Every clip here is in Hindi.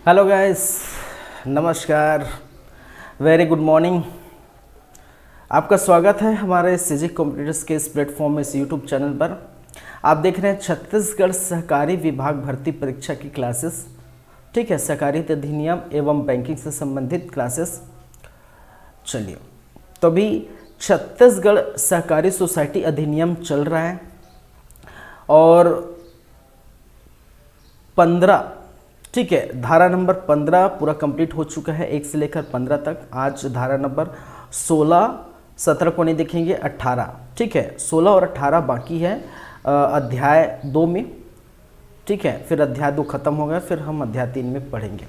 हेलो गाइस, नमस्कार, वेरी गुड मॉर्निंग। आपका स्वागत है हमारे सीजी कॉम्पिटिटर्स के इस प्लेटफॉर्म में, इस यूट्यूब चैनल पर। आप देख रहे हैं छत्तीसगढ़ सहकारी विभाग भर्ती परीक्षा की क्लासेस। ठीक है, सहकारिता अधिनियम एवं बैंकिंग से संबंधित क्लासेस। चलिए, तो अभी छत्तीसगढ़ सहकारी सोसाइटी अधिनियम चल रहा है और 15, ठीक है, धारा नंबर 15 पूरा कंप्लीट हो चुका है, 1 से लेकर 15 तक। आज धारा नंबर 16, 17 को नहीं देखेंगे, 18, ठीक है, 16 और 18 बाकी है अध्याय 2 में। ठीक है, फिर अध्याय 2 खत्म हो गया, फिर हम अध्याय 3 में पढ़ेंगे।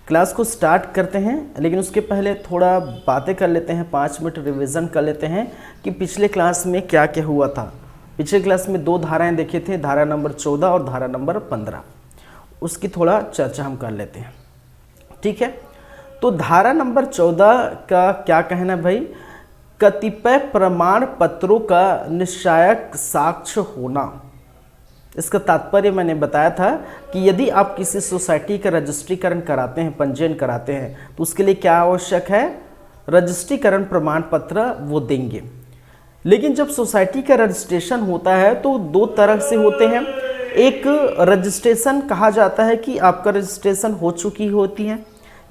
क्लास को स्टार्ट करते हैं, लेकिन उसके पहले थोड़ा बातें कर लेते हैं, 5 मिनट रिवीजन कर लेते हैं कि पिछले क्लास में क्या क्या हुआ था। पिछले क्लास में 2 धाराएँ देखे थे, धारा नंबर 14 और धारा नंबर 15। उसकी थोड़ा चर्चा हम कर लेते हैं। ठीक है, तो धारा नंबर 14 का क्या कहना है भाई? कतिपय प्रमाण पत्रों का निश्चायक साक्ष्य होना। इसका तात्पर्य मैंने बताया था कि यदि आप किसी सोसाइटी का रजिस्ट्रीकरण कराते हैं, पंजीयन कराते हैं, तो उसके लिए क्या आवश्यक है? रजिस्ट्रीकरण प्रमाण पत्र वो देंगे। लेकिन जब सोसाइटी का रजिस्ट्रेशन होता है तो 2 तरह से होते हैं। एक रजिस्ट्रेशन कहा जाता है कि आपका रजिस्ट्रेशन हो चुकी होती है,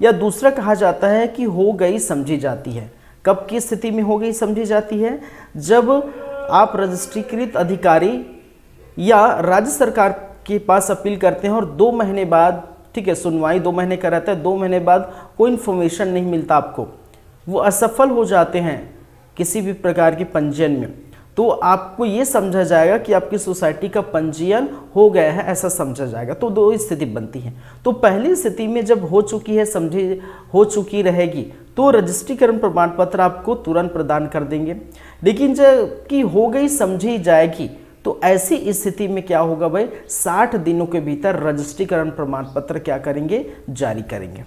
या दूसरा कहा जाता है कि हो गई समझी जाती है। कब की स्थिति में हो गई समझी जाती है? जब आप रजिस्ट्रीकृत अधिकारी या राज्य सरकार के पास अपील करते हैं और 2 महीने बाद, ठीक है, सुनवाई 2 महीने का रहता है, 2 महीने बाद कोई इन्फॉर्मेशन नहीं मिलता आपको, वो असफल हो जाते हैं किसी भी प्रकार के पंजीयन में, तो आपको ये समझा जाएगा कि आपकी सोसाइटी का पंजीयन हो गया है, ऐसा समझा जाएगा। तो 2 स्थिति बनती हैं। तो पहली स्थिति में जब हो चुकी है, समझी हो चुकी रहेगी, तो रजिस्ट्रीकरण प्रमाण पत्र आपको तुरंत प्रदान कर देंगे। लेकिन जब कि हो गई समझी जाएगी, तो ऐसी स्थिति में क्या होगा भाई? 60 दिनों के भीतर रजिस्ट्रीकरण प्रमाण पत्र क्या करेंगे? जारी करेंगे।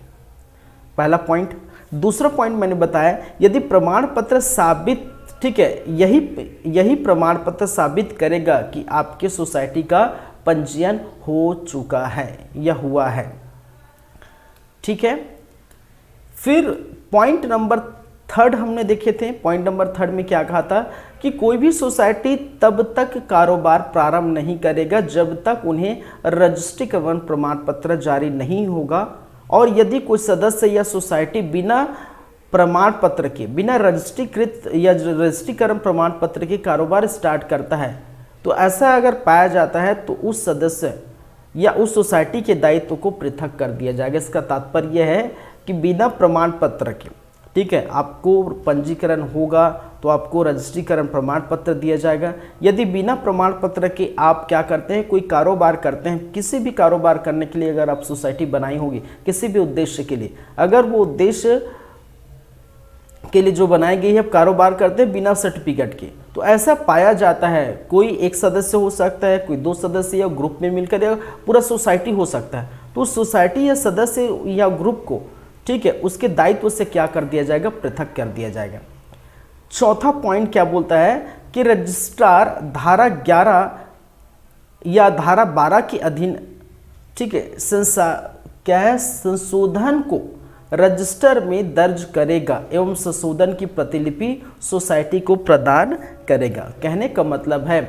पहला पॉइंट। दूसरा पॉइंट मैंने बताया, यदि प्रमाण पत्र साबित, ठीक है, यही प्रमाण पत्र साबित करेगा कि आपके सोसाइटी का पंजीयन हो चुका है या हुआ है। ठीक है, फिर पॉइंट नंबर 3 हमने देखे थे। पॉइंट नंबर 3 में क्या कहा था कि कोई भी सोसाइटी तब तक कारोबार प्रारंभ नहीं करेगा जब तक उन्हें रजिस्ट्रीकरण प्रमाण पत्र जारी नहीं होगा, और यदि कोई सदस्य या सोसाइटी बिना प्रमाण पत्र के, बिना रजिस्ट्रीकृत या रजिस्ट्रीकरण प्रमाण पत्र के कारोबार स्टार्ट करता है, तो ऐसा अगर पाया जाता है तो उस सदस्य या उस सोसाइटी के दायित्व को पृथक कर दिया जाएगा। इसका तात्पर्य है कि बिना प्रमाण पत्र के, ठीक है, आपको पंजीकरण होगा तो आपको रजिस्ट्रीकरण प्रमाण पत्र दिया जाएगा। यदि बिना प्रमाण पत्र के आप क्या करते हैं, कोई कारोबार करते हैं, किसी भी कारोबार करने के लिए अगर आप सोसाइटी बनाई होगी किसी भी उद्देश्य के लिए, अगर वो उद्देश्य के लिए जो बनाई गई है, कारोबार करते हैं बिना सर्टिफिकेट के, तो ऐसा पाया जाता है, कोई एक सदस्य हो सकता है, कोई 2 सदस्य या ग्रुप में मिलकर, या पूरा सोसाइटी हो सकता है, तो सोसाइटी या सदस्य या ग्रुप को, ठीक है, उसके दायित्व से क्या कर दिया जाएगा? पृथक कर दिया जाएगा। चौथा पॉइंट क्या बोलता है कि रजिस्ट्रार धारा 11 या धारा 12 के अधीन, ठीक है, संशोधन को रजिस्टर में दर्ज करेगा एवं संशोधन की प्रतिलिपि सोसाइटी को प्रदान करेगा। कहने का मतलब है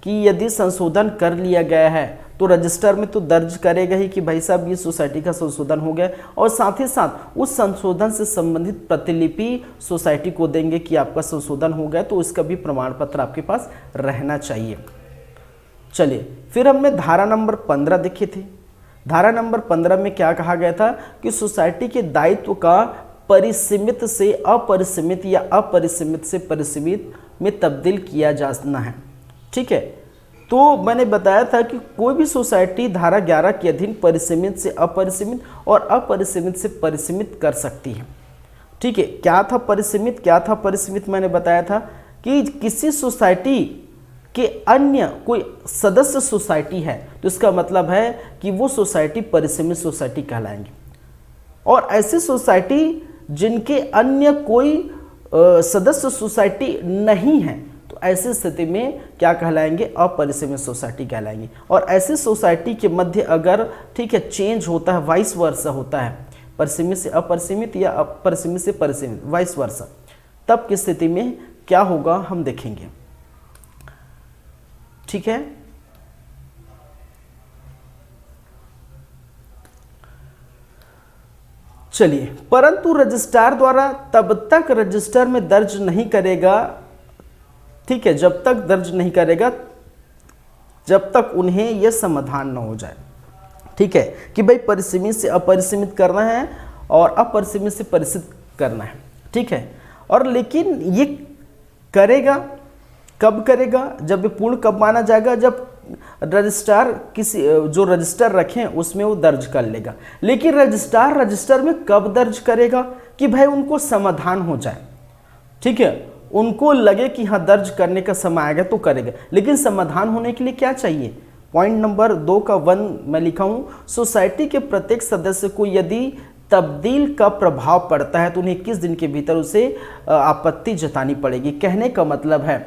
कि यदि संशोधन कर लिया गया है तो रजिस्टर में तो दर्ज करेगा ही कि भाई साहब ये सोसाइटी का संशोधन हो गया, और साथ ही साथ उस संशोधन से संबंधित प्रतिलिपि सोसाइटी को देंगे कि आपका संशोधन हो गया, तो इसका भी प्रमाण पत्र आपके पास रहना चाहिए। चलिए, फिर हमने धारा नंबर 15 देखे थे। धारा नंबर 15 में क्या कहा गया था कि सोसाइटी के दायित्व का परिसीमित से अपरिसीमित या अपरिसीमित से परिसीमित में तब्दील किया जाना है। ठीक है, तो मैंने बताया था कि कोई भी सोसाइटी धारा 11 के अधीन परिसीमित से अपरिसीमित और अपरिसीमित से परिसीमित कर सकती है। ठीक है, क्या था परिसीमित, क्या था परिसीमित? मैंने बताया था कि किसी सोसाइटी कि अन्य कोई सदस्य सोसाइटी है तो इसका मतलब है कि वो सोसाइटी परिसीमित सोसाइटी कहलाएंगी, और ऐसी सोसाइटी जिनके अन्य कोई सदस्य सोसाइटी नहीं है तो ऐसी स्थिति में क्या कहलाएंगे, अपरिसीमित सोसाइटी कहलाएंगे। और ऐसी सोसाइटी के मध्य अगर ठीक है चेंज होता है, वाइस वर्सा होता है, परिसीमित से अपरिसीमित या अपरिसीमित से परिसीमित, वाइस वर्सा, तब की स्थिति में क्या होगा हम देखेंगे। ठीक है, चलिए, परंतु रजिस्ट्रार द्वारा तब तक रजिस्टर में दर्ज नहीं करेगा, ठीक है, जब तक दर्ज नहीं करेगा जब तक उन्हें यह समाधान न हो जाए, ठीक है, कि भाई परिसीमित से अपरिसीमित करना है और अपरिसीमित से परिसीमित करना है, ठीक है। और लेकिन ये करेगा कब करेगा, जब ये पूर्ण कब माना जाएगा, जब रजिस्ट्रार किसी जो रजिस्टर रखें उसमें वो दर्ज कर लेगा। लेकिन रजिस्ट्रार रजिस्टर में कब दर्ज करेगा, कि भाई उनको समाधान हो जाए, ठीक है, उनको लगे कि हाँ दर्ज करने का समय आएगा तो करेगा। लेकिन समाधान होने के लिए क्या चाहिए, पॉइंट नंबर 2 का 1 मैं लिखा हूँ, सोसाइटी के प्रत्येक सदस्य को यदि तब्दील का प्रभाव पड़ता है तो उन्हें 21 दिन के भीतर उसे आपत्ति जतानी पड़ेगी। कहने का मतलब है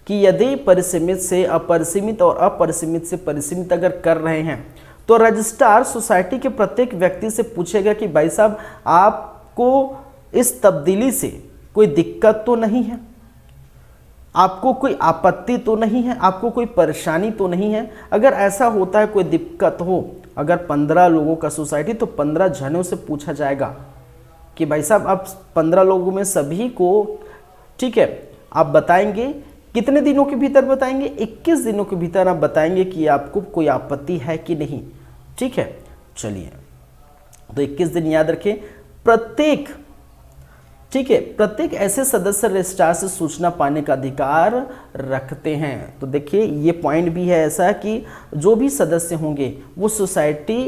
कि यदि परिसीमित से अपरिसीमित और अपरिसीमित से परिसीमित अगर कर रहे हैं तो रजिस्ट्रार सोसाइटी के प्रत्येक व्यक्ति से पूछेगा कि भाई साहब आपको इस तब्दीली से कोई दिक्कत तो नहीं है, आपको कोई आपत्ति तो नहीं है, आपको कोई परेशानी तो नहीं है। अगर ऐसा होता है कोई दिक्कत हो, अगर 15 लोगों का सोसाइटी तो 15 जनों से पूछा जाएगा कि भाई साहब आप 15 लोगों में सभी को, ठीक है, आप बताएंगे कितने दिनों के भीतर बताएंगे, 21 दिनों के भीतर आप बताएंगे कि आपको कोई आपत्ति है कि नहीं, ठीक है। चलिए, तो 21 दिन याद रखें, प्रत्येक, ठीक है, प्रत्येक ऐसे सदस्य रजिस्ट्रार से सूचना पाने का अधिकार रखते हैं। तो देखिए ये पॉइंट भी है ऐसा कि जो भी सदस्य होंगे वो सोसाइटी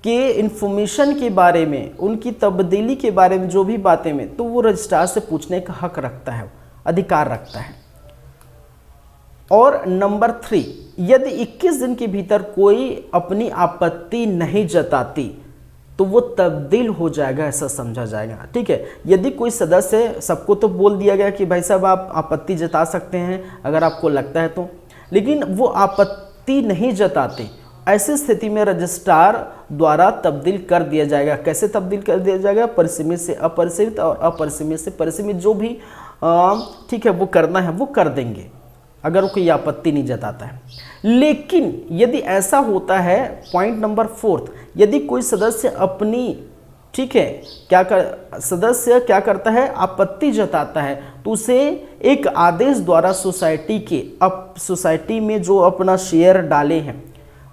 के इंफॉर्मेशन के बारे में, उनकी तब्दीली के बारे में जो भी बातें में, तो वो रजिस्ट्रार से पूछने का हक रखता है, अधिकार रखता है। और नंबर 3, यदि 21 दिन के भीतर कोई अपनी आपत्ति नहीं जताती तो वो तब्दील हो जाएगा, ऐसा समझा जाएगा, ठीक है। यदि कोई सदस्य, सबको तो बोल दिया गया कि भाई साहब आप आपत्ति जता सकते हैं अगर आपको लगता है तो, लेकिन वो आपत्ति नहीं जताते, ऐसी स्थिति में रजिस्ट्रार द्वारा तब्दील कर दिया जाएगा। कैसे तब्दील कर दिया जाएगा, परिसीमित से अपरिसीमित और अपरिसीमित से परिसीमित, जो भी ठीक है वो करना है वो कर देंगे अगर वो कोई आपत्ति नहीं जताता है। लेकिन यदि ऐसा होता है, पॉइंट नंबर 4, यदि कोई सदस्य अपनी, ठीक है, सदस्य क्या करता है, आपत्ति जताता है, तो उसे एक आदेश द्वारा सोसाइटी के, सोसाइटी में जो अपना शेयर डाले हैं,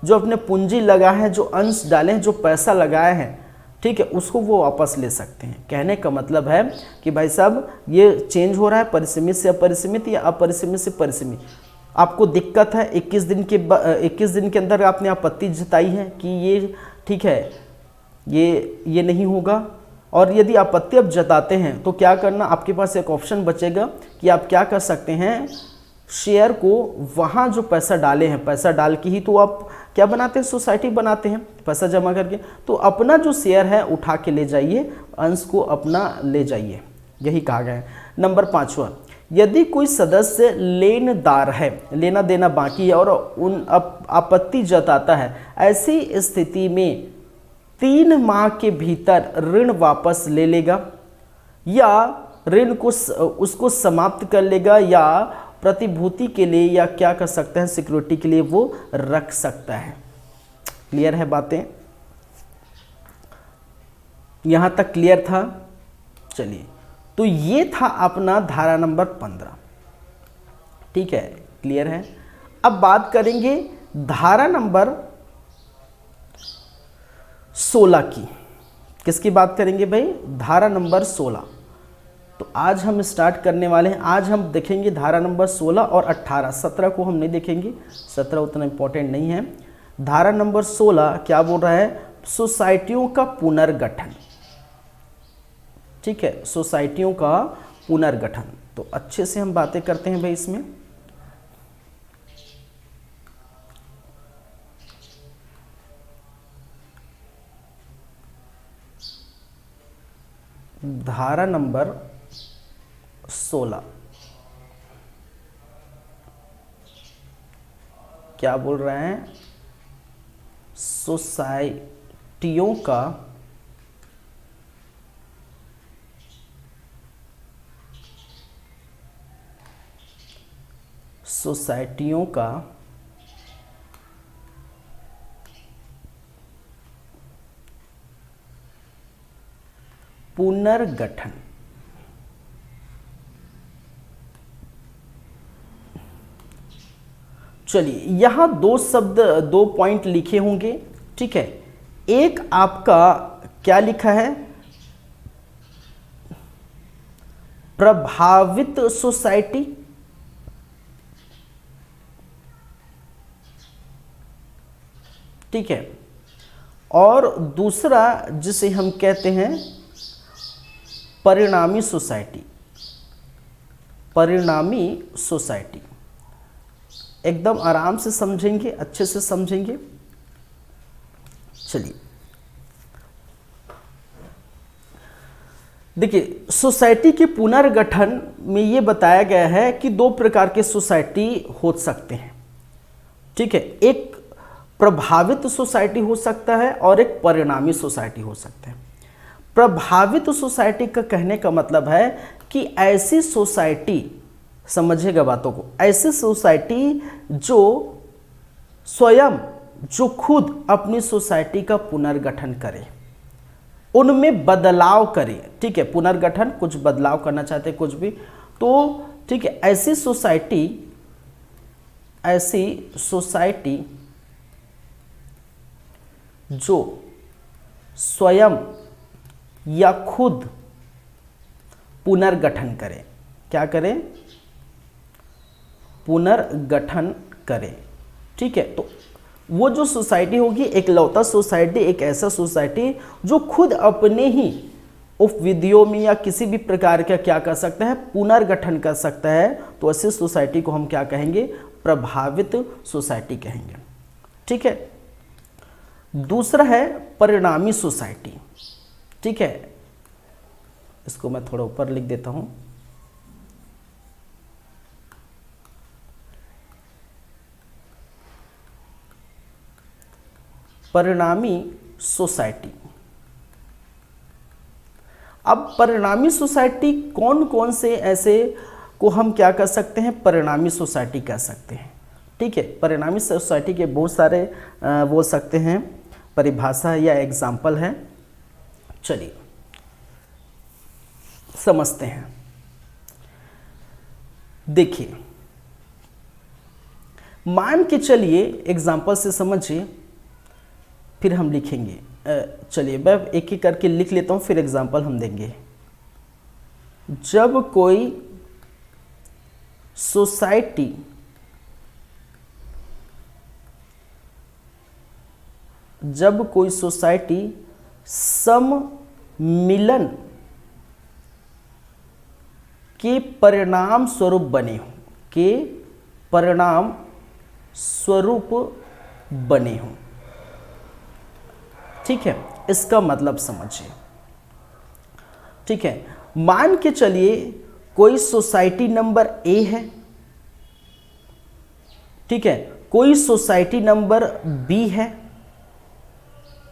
जो अपने पूंजी लगा है, जो अंश डाले हैं, जो पैसा लगाए हैं, ठीक है, उसको वो वापस ले सकते हैं। कहने का मतलब है कि भाई साहब ये चेंज हो रहा है परिसीमित से अपरिसीमित या अपरिसीमित से परिसीमित, आपको दिक्कत है, 21 दिन के अंदर आपने आपत्ति जताई है कि ये, ठीक है, ये नहीं होगा। और यदि आपत्ति आप जताते हैं तो क्या करना, आपके पास एक ऑप्शन बचेगा कि आप क्या कर सकते हैं, शेयर को वहाँ जो पैसा डाले हैं, पैसा डाल के ही तो आप क्या बनाते हैं, सोसाइटी बनाते हैं, पैसा जमा करके, तो अपना जो शेयर है उठा के ले जाइए, अंश को अपना ले जाइए, यही कहा गया है। नंबर 5वां, यदि कोई सदस्य लेनदार है, लेना देना बाकी है और उन आपत्ति जताता है, ऐसी स्थिति में 3 माह के भीतर ऋण वापस ले लेगा या ऋण को उसको समाप्त कर लेगा या प्रतिभूति के लिए या क्या कर सकते हैं, सिक्योरिटी के लिए वो रख सकता है। क्लियर है बातें, यहां तक क्लियर था। चलिए, तो ये था अपना धारा नंबर 15, ठीक है, क्लियर है। अब बात करेंगे धारा नंबर 16 की। किसकी बात करेंगे भाई, धारा नंबर 16। तो आज हम स्टार्ट करने वाले हैं, आज हम देखेंगे धारा नंबर 16 और 18, 17 को हम नहीं देखेंगे, 17 उतना इंपॉर्टेंट नहीं है। धारा नंबर 16 क्या बोल रहा है, सोसाइटियों का पुनर्गठन, ठीक है, सोसाइटियों का पुनर्गठन। तो अच्छे से हम बातें करते हैं भाई इसमें। धारा नंबर 16, क्या बोल रहे हैं, सोसाइटियों का पुनर्गठन। चलिए यहां दो शब्द, दो पॉइंट लिखे होंगे, ठीक है। एक आपका क्या लिखा है, प्रभावित सोसाइटी, ठीक है, और दूसरा जिसे हम कहते हैं परिणामी सोसाइटी। परिणामी सोसाइटी एकदम आराम से समझेंगे, अच्छे से समझेंगे। चलिए देखिए, सोसाइटी के पुनर्गठन में ये बताया गया है कि दो प्रकार के सोसाइटी हो सकते हैं, ठीक है। एक प्रभावित सोसाइटी हो सकता है और एक परिणामी सोसाइटी हो सकता है। प्रभावित सोसाइटी का कहने का मतलब है कि ऐसी सोसाइटी, समझिएगा बातों को, ऐसी सोसाइटी जो स्वयं, जो खुद अपनी सोसाइटी का पुनर्गठन करे, उनमें बदलाव करे, ठीक है। पुनर्गठन, कुछ बदलाव करना चाहते हैं, कुछ भी, तो ठीक है। ऐसी सोसाइटी जो स्वयं या खुद पुनर्गठन करे, क्या करे, पुनर्गठन करे, ठीक है। तो वो जो सोसाइटी होगी, एकलौता सोसाइटी, एक ऐसा सोसाइटी जो खुद अपने ही उपविधियों में या किसी भी प्रकार का क्या कर सकता है, पुनर्गठन कर सकता है, तो ऐसी सोसाइटी को हम क्या कहेंगे, प्रभावित सोसाइटी कहेंगे, ठीक है। दूसरा है परिणामी सोसाइटी, ठीक है। इसको मैं थोड़ा ऊपर लिख देता हूं। परिणामी सोसाइटी। अब परिणामी सोसाइटी कौन कौन से ऐसे को हम क्या कर सकते हैं, परिणामी सोसाइटी कह सकते हैं, ठीक है। परिणामी सोसाइटी के बहुत सारे बोल सकते हैं परिभाषा या एग्जाम्पल है। चलिए समझते हैं। देखिए, मान के चलिए, एग्जाम्पल से समझिए, फिर हम लिखेंगे। चलिए मैं एक एक करके लिख लेता हूं, फिर एग्जाम्पल हम देंगे। जब कोई सोसाइटी सम्मिलन के परिणाम स्वरूप बने हो, के परिणाम स्वरूप बने हो, ठीक है। इसका मतलब समझिए, ठीक है। मान के चलिए कोई सोसाइटी नंबर ए है, ठीक है, कोई सोसाइटी नंबर बी है,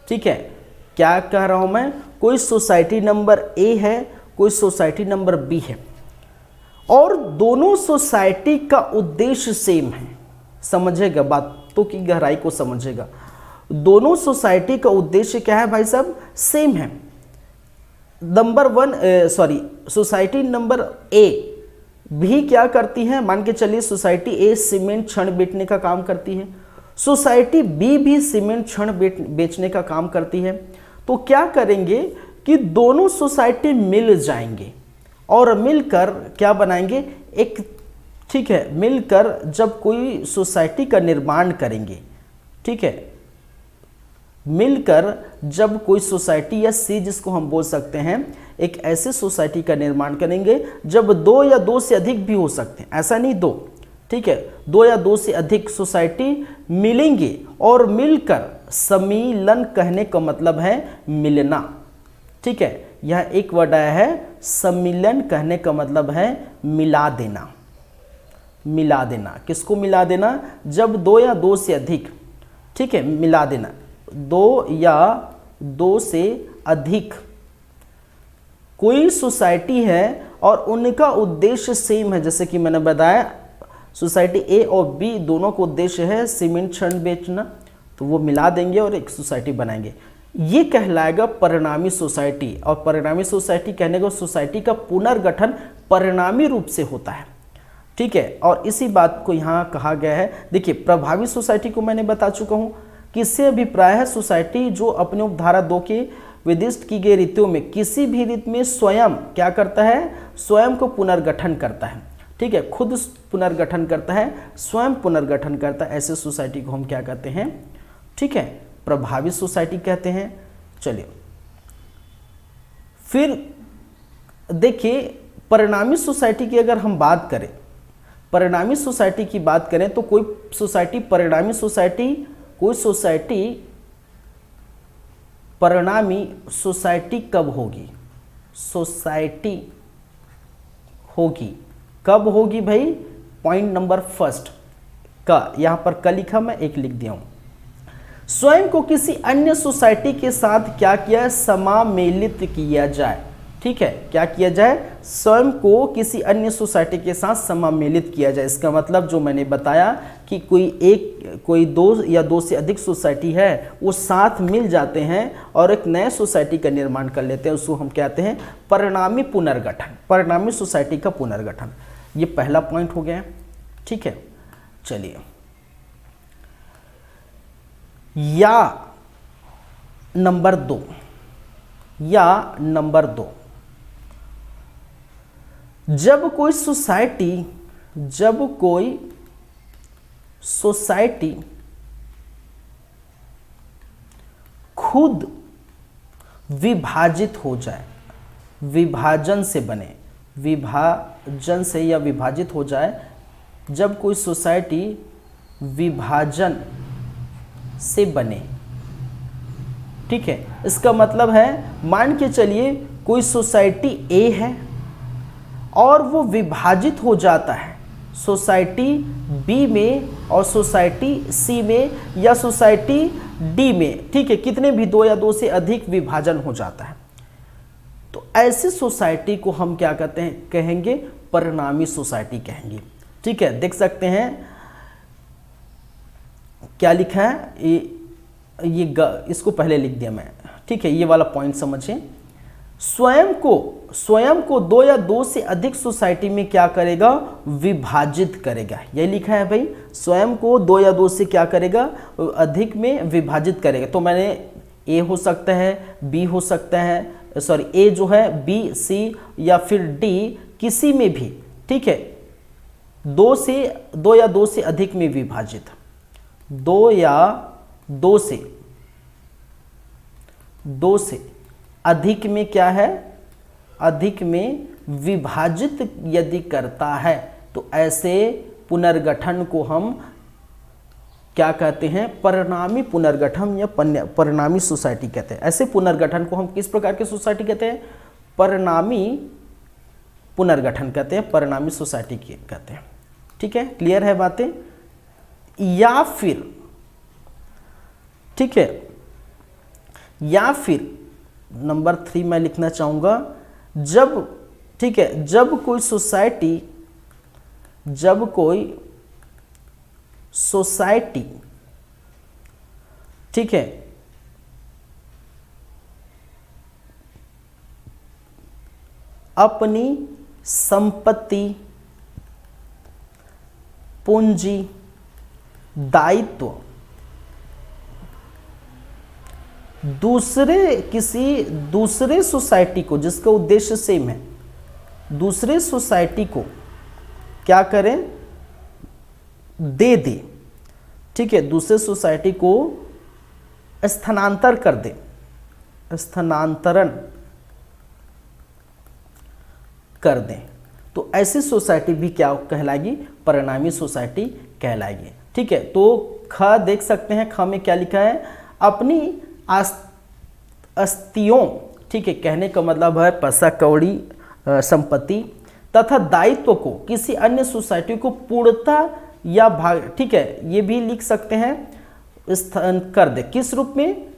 ठीक है। क्या कह रहा हूं मैं, कोई सोसाइटी नंबर ए है, कोई सोसाइटी नंबर बी है, और दोनों सोसाइटी का उद्देश्य सेम है। समझेगा, बातों की गहराई को समझेगा। दोनों सोसाइटी का उद्देश्य क्या है भाई साहब, सेम है। Number one, society number A भी क्या करती है, मान के चलिए सोसाइटी ए सीमेंट छड़ बेचने का काम करती है, सोसाइटी बी भी सीमेंट छड़ बेचने का काम करती है। तो क्या करेंगे कि दोनों सोसाइटी मिल जाएंगे और मिलकर क्या बनाएंगे, एक, ठीक है, मिलकर जब कोई सोसाइटी का निर्माण करेंगे, ठीक है, मिलकर जब कोई सोसाइटी या सी जिसको हम बोल सकते हैं, एक ऐसे सोसाइटी का निर्माण करेंगे जब दो या दो से अधिक भी हो सकते हैं, ऐसा नहीं दो, ठीक है, दो या दो से अधिक सोसाइटी मिलेंगे और मिलकर, सम्मिलन कहने का मतलब है मिलना, ठीक है। यह एक वर्ड आया है, सम्मिलन कहने का मतलब है मिला देना, मिला देना। किसको मिला देना? जब दो या दो से अधिक, ठीक है, मिला देना, दो या दो से अधिक कोई सोसाइटी है और उनका उद्देश्य सेम है, जैसे कि मैंने बताया सोसाइटी ए और बी दोनों का उद्देश्य है सीमेंट छड़ बेचना, तो वो मिला देंगे और एक सोसाइटी बनाएंगे। ये कहलाएगा परिणामी सोसाइटी। और परिणामी सोसाइटी कहने को सोसाइटी का पुनर्गठन परिणामी रूप से होता है, ठीक है। और इसी बात को यहाँ कहा गया है। देखिए, प्रभावी सोसाइटी को मैंने बता चुका हूँ। किससे अभिप्राय है? सोसाइटी जो अपने उपधारा 2 के विदिष्ट की गई रीतियों में किसी भी रीति में स्वयं क्या करता है? स्वयं को पुनर्गठन करता है, ठीक है, खुद पुनर्गठन करता है, स्वयं पुनर्गठन करता है। ऐसे सोसाइटी को हम क्या कहते हैं? ठीक है, प्रभावी सोसाइटी कहते हैं। चलिए फिर देखिए, परिणामी सोसाइटी की अगर हम बात करें, परिणामी सोसाइटी की बात करें तो कोई सोसाइटी परिणामी सोसाइटी, कोई सोसाइटी परिणामी सोसाइटी कब होगी? सोसाइटी होगी कब होगी भाई? पॉइंट नंबर फर्स्ट का, यहां पर क लिखा, मैं एक लिख दिया हूं। स्वयं को किसी अन्य सोसाइटी के साथ क्या किया? समामेलित किया जाए, ठीक है, क्या किया जाए? स्वयं को किसी अन्य सोसाइटी के साथ समामेलित किया जाए। इसका मतलब जो मैंने बताया कि कोई दो या दो से अधिक सोसाइटी है, वो साथ मिल जाते हैं और एक नए सोसाइटी का निर्माण कर लेते हैं, उसको हम कहते हैं परिणामी पुनर्गठन, परिणामी सोसाइटी का पुनर्गठन। ये पहला पॉइंट हो गया, ठीक है। चलिए, या नंबर 2, या नंबर 2, जब कोई सोसाइटी खुद विभाजित हो जाए, विभाजन से बने, विभाजन से या विभाजित हो जाए, जब कोई सोसाइटी विभाजन से बने, ठीक है। इसका मतलब है, मान के चलिए कोई सोसाइटी ए है और वो विभाजित हो जाता है सोसाइटी बी में और सोसाइटी सी में या सोसाइटी डी में, ठीक है, कितने भी दो या दो से अधिक विभाजन हो जाता है, तो ऐसी सोसाइटी को हम क्या कहते हैं? कहेंगे परिणामी सोसाइटी कहेंगे, ठीक है। देख सकते हैं क्या लिखा है, इसको पहले लिख दिया मैं, ठीक है, ये वाला पॉइंट समझिए। स्वयं को दो या दो से अधिक सोसाइटी में क्या करेगा? विभाजित करेगा। यही लिखा है भाई, स्वयं को दो या दो से क्या करेगा? अधिक में विभाजित करेगा। तो मैंने ए हो सकता है, बी हो सकता है, सॉरी ए जो है, बी, सी या फिर डी, किसी में भी, ठीक है, दो या दो से अधिक में विभाजित, दो से अधिक में क्या है? अधिक में विभाजित यदि करता है, तो ऐसे पुनर्गठन को हम क्या कहते हैं? परिणामी पुनर्गठन या परिणामी सोसाइटी कहते हैं। ऐसे पुनर्गठन को हम किस प्रकार की सोसाइटी कहते हैं? परिणामी पुनर्गठन कहते हैं, परिणामी सोसाइटी कहते हैं, ठीक है। क्लियर है बातें? या फिर, ठीक है, या फिर नंबर 3 मैं लिखना चाहूंगा, जब, ठीक है, जब कोई सोसाइटी, ठीक है, अपनी संपत्ति, पूंजी, दायित्व दूसरे सोसाइटी को, जिसका उद्देश्य सेम है, दूसरे सोसाइटी को क्या करें? दे दे, ठीक है, दूसरे सोसाइटी को स्थानांतरण कर दे, स्थानांतरण कर दें, तो ऐसी सोसाइटी भी क्या कहलाएगी? परिणामी सोसाइटी कहलाएगी, ठीक है। तो ख देख सकते हैं, ख में क्या लिखा है? अपनी अस्तियों, ठीक है, कहने का मतलब है पैसा कौड़ी, संपत्ति, तथा दायित्व को किसी अन्य सोसाइटी को पूर्णता या भाग, ठीक है, ये भी लिख सकते हैं स्थान कर दे, किस रूप में,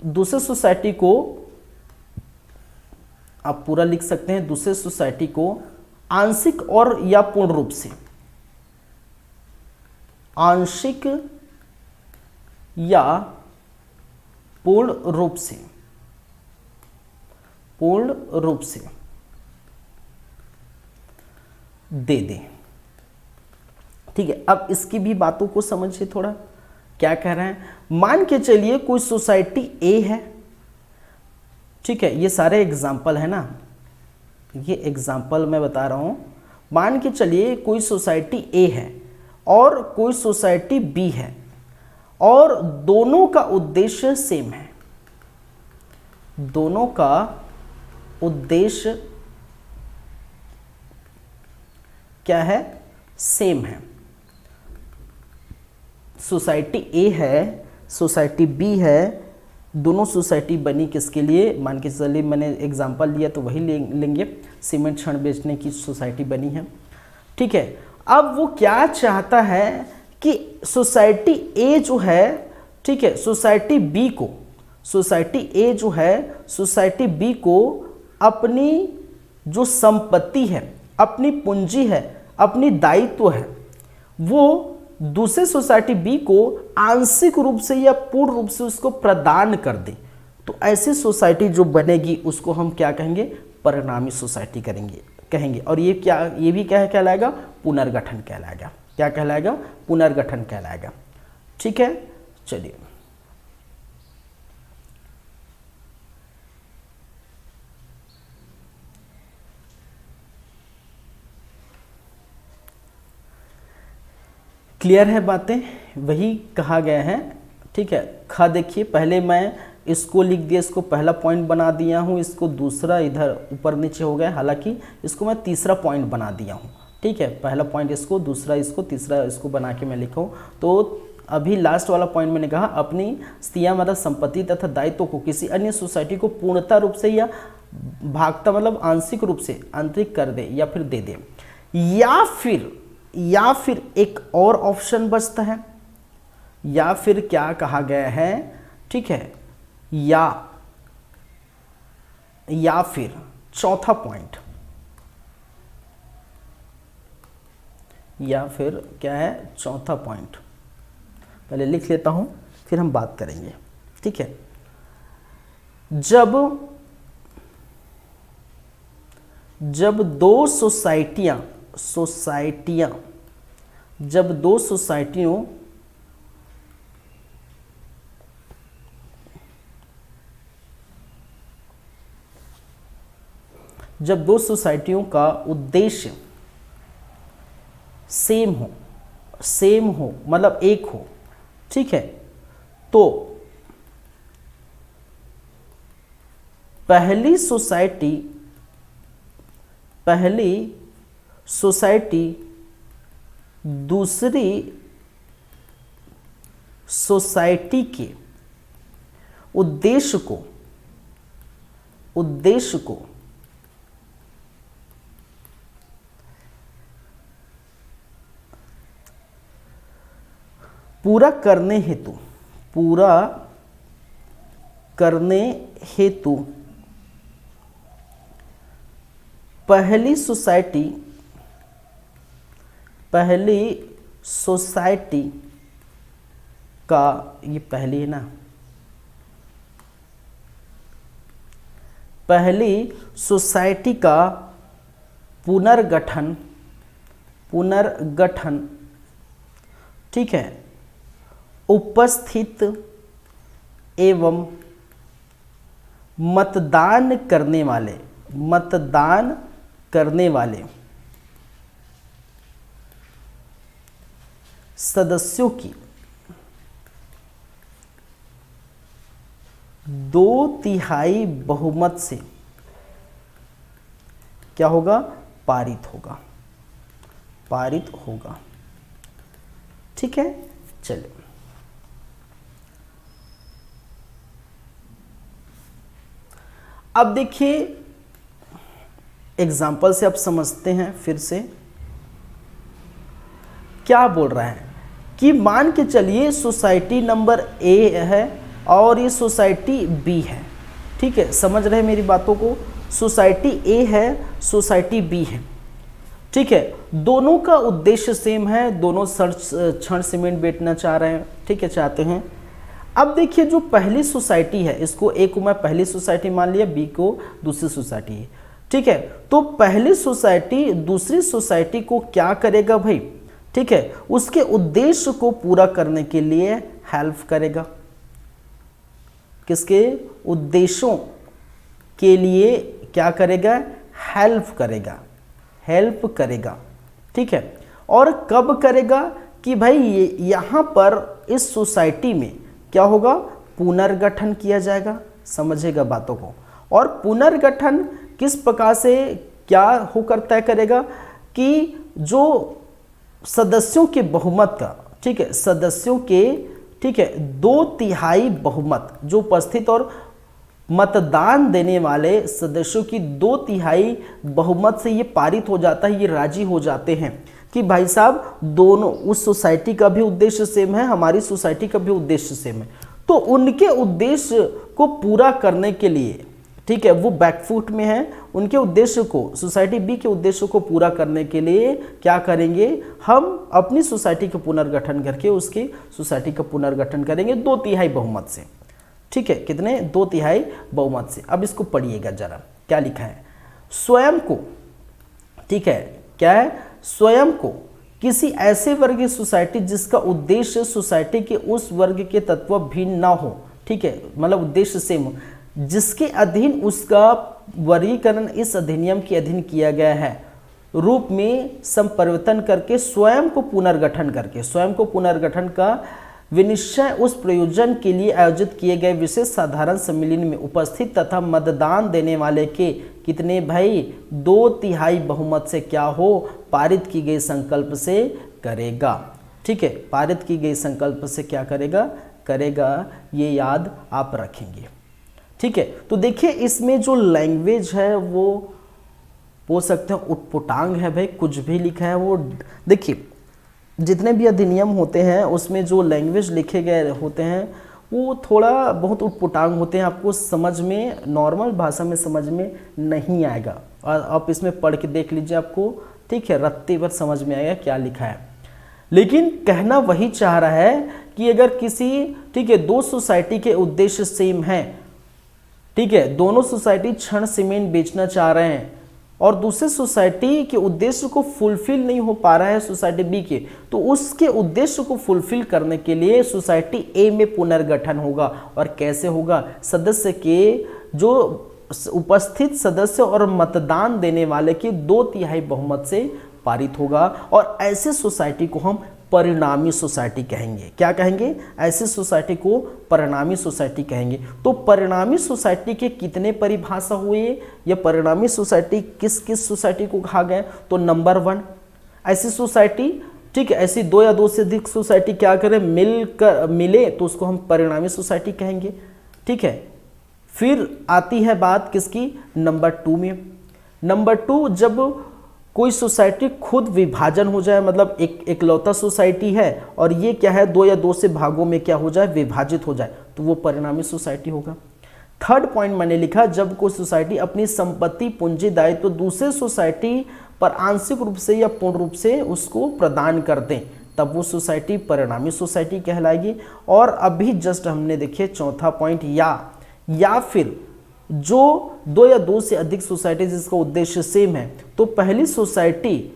दूसरे सोसाइटी को, आप पूरा लिख सकते हैं, दूसरे सोसाइटी को आंशिक और या पूर्ण रूप से, आंशिक या पूर्ण रूप से, पूर्ण रूप से दे दे। ठीक है, अब इसकी भी बातों को समझिए थोड़ा, क्या कह रहे हैं। मान के चलिए कोई सोसाइटी ए है, ठीक है, ये सारे एग्जाम्पल है ना, ये एग्जाम्पल मैं बता रहा हूं। मान के चलिए कोई सोसाइटी ए है और कोई सोसाइटी बी है और दोनों का उद्देश्य सेम है, दोनों का उद्देश्य क्या है, सेम है। सोसाइटी ए है, सोसाइटी बी है, दोनों सोसाइटी बनी किसके लिए, मान के चलिए मैंने एग्जांपल लिया तो वही लेंगे, सीमेंट छड़ बेचने की सोसाइटी बनी है। ठीक है, अब वो क्या चाहता है कि सोसाइटी ए जो है, ठीक है, सोसाइटी बी को, सोसाइटी ए जो है सोसाइटी बी को अपनी जो संपत्ति है, अपनी पूंजी है, अपनी दायित्व है, वो दूसरे सोसाइटी बी को आंशिक रूप से या पूर्ण रूप से उसको प्रदान कर दे। तो ऐसी सोसाइटी जो बनेगी उसको हम क्या कहेंगे, परिणामी सोसाइटी कहेंगे। और ये क्या, ये भी क्या कहलाएगा, पुनर्गठन कहलाएगा। क्या कहलाएगा, पुनर्गठन कहलाएगा। ठीक है, चलिए क्लियर है बातें, वही कहा गया है। ठीक है, खा देखिए, पहले मैं इसको लिख दिया, इसको पहला पॉइंट बना दिया हूँ, इसको दूसरा इधर ऊपर नीचे हो गया, हालांकि इसको मैं तीसरा पॉइंट बना दिया हूँ। ठीक है, पहला पॉइंट इसको, दूसरा इसको, तीसरा इसको बना के मैं लिखा हूँ। तो अभी लास्ट वाला पॉइंट मैंने कहा, अपनी स्थितियाँ मतलब संपत्ति तथा दायित्व को किसी अन्य सोसाइटी को पूर्णता रूप से या भागता मतलब आंशिक रूप से आंतरिक कर दे या फिर दे दे, या फिर एक और ऑप्शन बचता है, या फिर क्या कहा गया है, ठीक है, या फिर चौथा पॉइंट, या फिर क्या है, चौथा पॉइंट पहले लिख लेता हूं फिर हम बात करेंगे। ठीक है, जब दो सोसाइटियां जब दो सोसाइटियों का उद्देश्य सेम हो मतलब एक हो, ठीक है, तो पहली सोसाइटी दूसरी सोसाइटी के उद्देश्य को पूरा करने हेतु पहली सोसाइटी का, ये पहली है ना, पहली सोसाइटी का पुनर्गठन, ठीक है, उपस्थित एवं मतदान करने वाले सदस्यों की 2/3 बहुमत से क्या होगा, पारित होगा। ठीक है, चलिए अब देखिए एग्जाम्पल से आप समझते हैं। फिर से क्या बोल रहा है कि मान के चलिए सोसाइटी नंबर ए है और ये सोसाइटी बी है। ठीक है, समझ रहे हैं मेरी बातों को। सोसाइटी ए है, सोसाइटी बी है। ठीक है, दोनों का उद्देश्य सेम है, दोनों छड़ सीमेंट बेचना चाह रहे हैं। ठीक है, चाहते हैं। अब देखिए जो पहली सोसाइटी है, इसको ए को मैं पहली सोसाइटी मान लिया, बी को दूसरी सोसाइटी है। ठीक है, तो पहली सोसाइटी दूसरी सोसाइटी को क्या करेगा भाई? ठीक है, उसके उद्देश्य को पूरा करने के लिए हेल्प करेगा। किसके उद्देश्यों के लिए क्या करेगा? हेल्प करेगा, हेल्प करेगा। ठीक है, और कब करेगा कि भाई यहाँ पर इस सोसाइटी में क्या होगा? पुनर्गठन किया जाएगा। समझेगा बातों को। और पुनर्गठन किस प्रकार से क्या होकर तय करेगा कि जो सदस्यों के बहुमत का, ठीक है, सदस्यों के, ठीक है, 2/3 बहुमत जो उपस्थित और मतदान देने वाले सदस्यों की 2/3 बहुमत से ये पारित हो जाता है, ये राजी हो जाते हैं कि भाई साहब दोनों, उस सोसाइटी का भी उद्देश्य सेम है, हमारी सोसाइटी का भी उद्देश्य सेम है, तो उनके उद्देश्य को पूरा करने के लिए, ठीक है, वो बैकफुट में है, उनके उद्देश्य को, सोसाइटी बी के उद्देश्य को पूरा करने के लिए क्या करेंगे? हम अपनी सोसाइटी का पुनर्गठन करके उसकी सोसाइटी का पुनर्गठन करेंगे 2/3 बहुमत से। ठीक है, कितने? 2/3 बहुमत से। अब इसको पढ़िएगा जरा, क्या लिखा है? स्वयं को, ठीक है, क्या है? स्वयं को किसी ऐसे वर्ग की सोसाइटी जिसका उद्देश्य सोसाइटी के उस वर्ग के तत्व भिन्न ना हो, ठीक है, मतलब उद्देश्य सेम हो, जिसके अधीन उसका वर्गीकरण इस अधिनियम के अधीन किया गया है, रूप में संपरिवर्तन करके स्वयं को पुनर्गठन करके, स्वयं को पुनर्गठन का विनिश्चय उस प्रयोजन के लिए आयोजित किए गए विशेष साधारण सम्मेलन में उपस्थित तथा मतदान देने वाले के कितने भाई? 2/3 बहुमत से क्या हो? पारित की गई संकल्प से करेगा। ठीक है, पारित की गई संकल्प से क्या करेगा? करेगा। ये याद आप रखेंगे। ठीक है, तो देखिए इसमें जो लैंग्वेज है वो बोल सकते हैं उटपुटांग है भाई, कुछ भी लिखा है वो। देखिए जितने भी अधिनियम होते हैं उसमें जो लैंग्वेज लिखे गए होते हैं वो थोड़ा बहुत उटपुटांग होते हैं, आपको समझ में, नॉर्मल भाषा में समझ में नहीं आएगा। और आप इसमें पढ़ के देख लीजिए, आपको, ठीक है, रत्ते भर समझ में आएगा क्या लिखा है। लेकिन कहना वही चाह रहा है कि अगर किसी, ठीक है, 2 सोसाइटी के उद्देश्य सेम हैं, ठीक है, दोनों सोसाइटी छड़ सीमेंट बेचना चाह रहे हैं और दूसरे सोसाइटी के उद्देश्य को फुलफिल नहीं हो पा रहा है सोसाइटी बी के, तो उसके उद्देश्य को फुलफिल करने के लिए सोसाइटी ए में पुनर्गठन होगा। और कैसे होगा? सदस्य के, जो उपस्थित सदस्य और मतदान देने वाले के 2/3 बहुमत से पारित होगा। और ऐसे सोसाइटी को हम परिणामी सोसाइटी कहेंगे। क्या कहेंगे? ऐसी सोसाइटी को परिणामी सोसाइटी कहेंगे। तो परिणामी सोसाइटी के कितने परिभाषा हुए? या परिणामी सोसाइटी किस किस सोसाइटी को कहा गया? तो नंबर 1 ऐसी सोसाइटी, ठीक है, ऐसी 2 या 2 से अधिक सोसाइटी क्या करें? मिले तो उसको हम परिणामी सोसाइटी कहेंगे। ठीक है, फिर आती है बात किसकी? नंबर 2 में। नंबर 2, जब कोई सोसाइटी खुद विभाजन हो जाए, मतलब एक इकलौता सोसाइटी है और ये क्या है, 2 या 2 से भागों में क्या हो जाए? विभाजित हो जाए, तो वो परिणामी सोसाइटी होगा। थर्ड पॉइंट मैंने लिखा, जब कोई सोसाइटी अपनी संपत्ति, पूंजी, दायित्व तो दूसरे सोसाइटी पर आंशिक रूप से या पूर्ण रूप से उसको प्रदान कर दें, तब वो सोसाइटी परिणामी सोसाइटी कहलाएगी। और अभी जस्ट हमने देखिए चौथा पॉइंट, या फिर जो 2 या 2 से अधिक सोसाइटी जिसका उद्देश्य सेम है, तो पहली सोसाइटी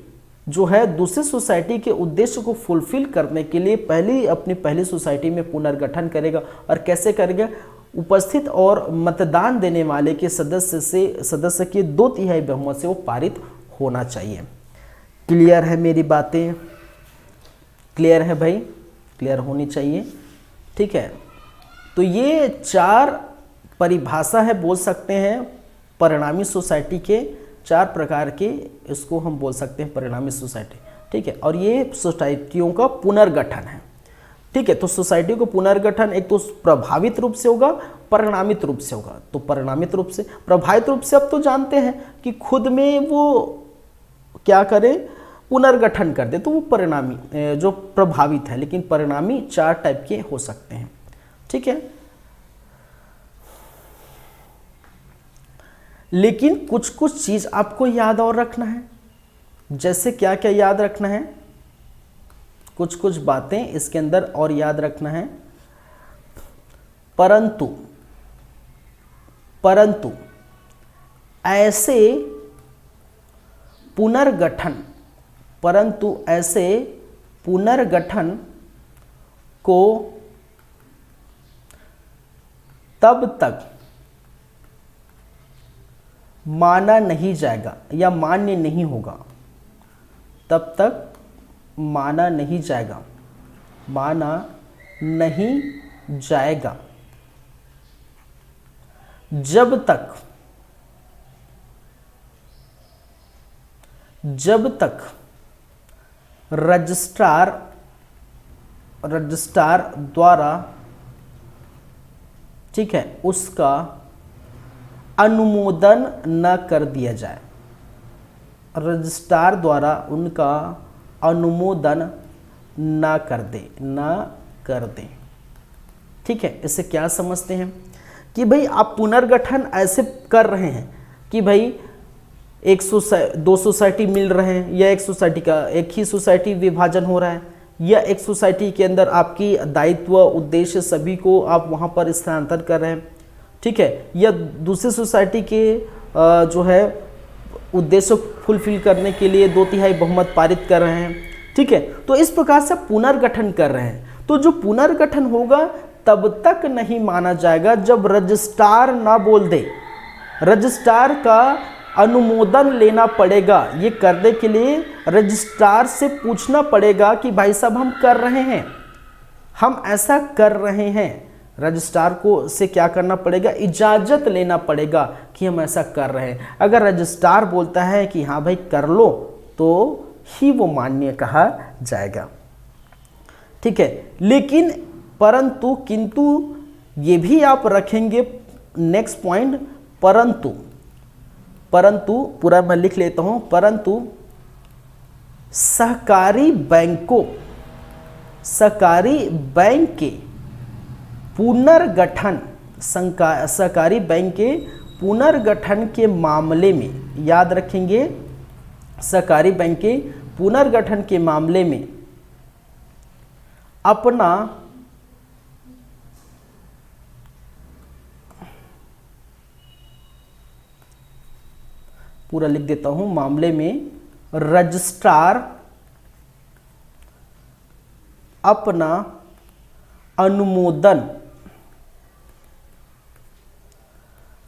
जो है दूसरी सोसाइटी के उद्देश्य को फुलफिल करने के लिए अपनी पहली सोसाइटी में पुनर्गठन करेगा। और कैसे करेगा? उपस्थित और मतदान देने वाले के सदस्य के 2/3 बहुमत से वो पारित होना चाहिए। क्लियर है मेरी बातें? क्लियर है भाई? क्लियर होनी चाहिए। ठीक है, तो ये 4 परिभाषा है, बोल सकते हैं परिणामी सोसाइटी के 4 प्रकार के, इसको हम बोल सकते हैं परिणामी सोसाइटी। ठीक है, और ये सोसाइटियों का पुनर्गठन है। ठीक है। तो सोसाइटी को पुनर्गठन एक तो प्रभावित रूप से होगा, परिणामित रूप से होगा। तो परिणामित रूप से, प्रभावित रूप से अब तो जानते हैं कि खुद में वो क्या करे, पुनर्गठन कर दे, तो वो परिणामी जो प्रभावित है। लेकिन परिणामी 4 टाइप के हो सकते हैं, ठीक है। लेकिन कुछ कुछ चीज आपको याद और रखना है। जैसे क्या क्या याद रखना है, कुछ कुछ बातें इसके अंदर और याद रखना है। परंतु ऐसे पुनर्गठन को तब तक माना नहीं जाएगा या मान्य नहीं होगा, तब तक माना नहीं जाएगा जब तक रजिस्ट्रार द्वारा, ठीक है, उसका अनुमोदन न कर दिया जाए। रजिस्ट्रार द्वारा उनका अनुमोदन न कर दे, ठीक है। इससे क्या समझते हैं कि भाई आप पुनर्गठन ऐसे कर रहे हैं कि भाई दो सोसाइटी मिल रहे हैं, या एक सोसाइटी का एक ही सोसाइटी विभाजन हो रहा है, या एक सोसाइटी के अंदर आपकी दायित्व उद्देश्य सभी को आप वहाँ पर स्थानांतरण कर रहे हैं, ठीक है, या दूसरी सोसाइटी के जो है उद्देश्य फुलफिल करने के लिए 2/3 बहुमत पारित कर रहे हैं, ठीक है। तो इस प्रकार से पुनर्गठन कर रहे हैं। तो जो पुनर्गठन होगा तब तक नहीं माना जाएगा जब रजिस्ट्रार ना बोल दे। रजिस्ट्रार का अनुमोदन लेना पड़ेगा। ये करने के लिए रजिस्ट्रार से पूछना पड़ेगा कि भाई साहब हम कर रहे हैं, हम ऐसा कर रहे हैं। रजिस्ट्रार को से क्या करना पड़ेगा, इजाज़त लेना पड़ेगा कि हम ऐसा कर रहे हैं। अगर रजिस्ट्रार बोलता है कि हाँ भाई कर लो, तो ही वो मान्य कहा जाएगा, ठीक है। लेकिन परंतु किंतु ये भी आप रखेंगे नेक्स्ट पॉइंट, परंतु पूरा मैं लिख लेता हूं, परंतु सहकारी बैंक के पुनर्गठन, सहकारी बैंक के पुनर्गठन के मामले में, याद रखेंगे, सहकारी बैंक के पुनर्गठन के मामले में अपना पूरा लिख देता हूं, मामले में रजिस्ट्रार अपना अनुमोदन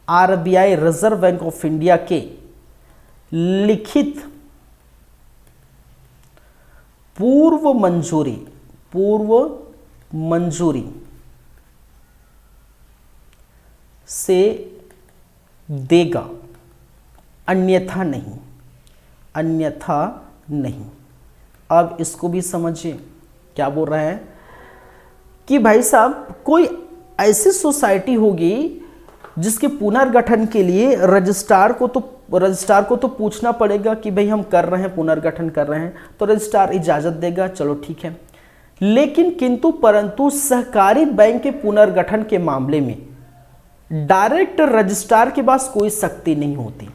RBI reserve bank of India के लिखित पूर्व मंजूरी से देगा, अन्यथा नहीं। अब इसको भी समझिए क्या बोल रहा है कि भाई साहब कोई ऐसी सोसाइटी होगी जिसके पुनर्गठन के लिए रजिस्ट्रार को तो पूछना पड़ेगा कि भाई हम कर रहे हैं, पुनर्गठन कर रहे हैं, तो रजिस्ट्रार इजाज़त देगा, चलो ठीक है। लेकिन किंतु परंतु सहकारी बैंक के पुनर्गठन के मामले में डायरेक्ट रजिस्ट्रार के पास कोई शक्ति नहीं होती,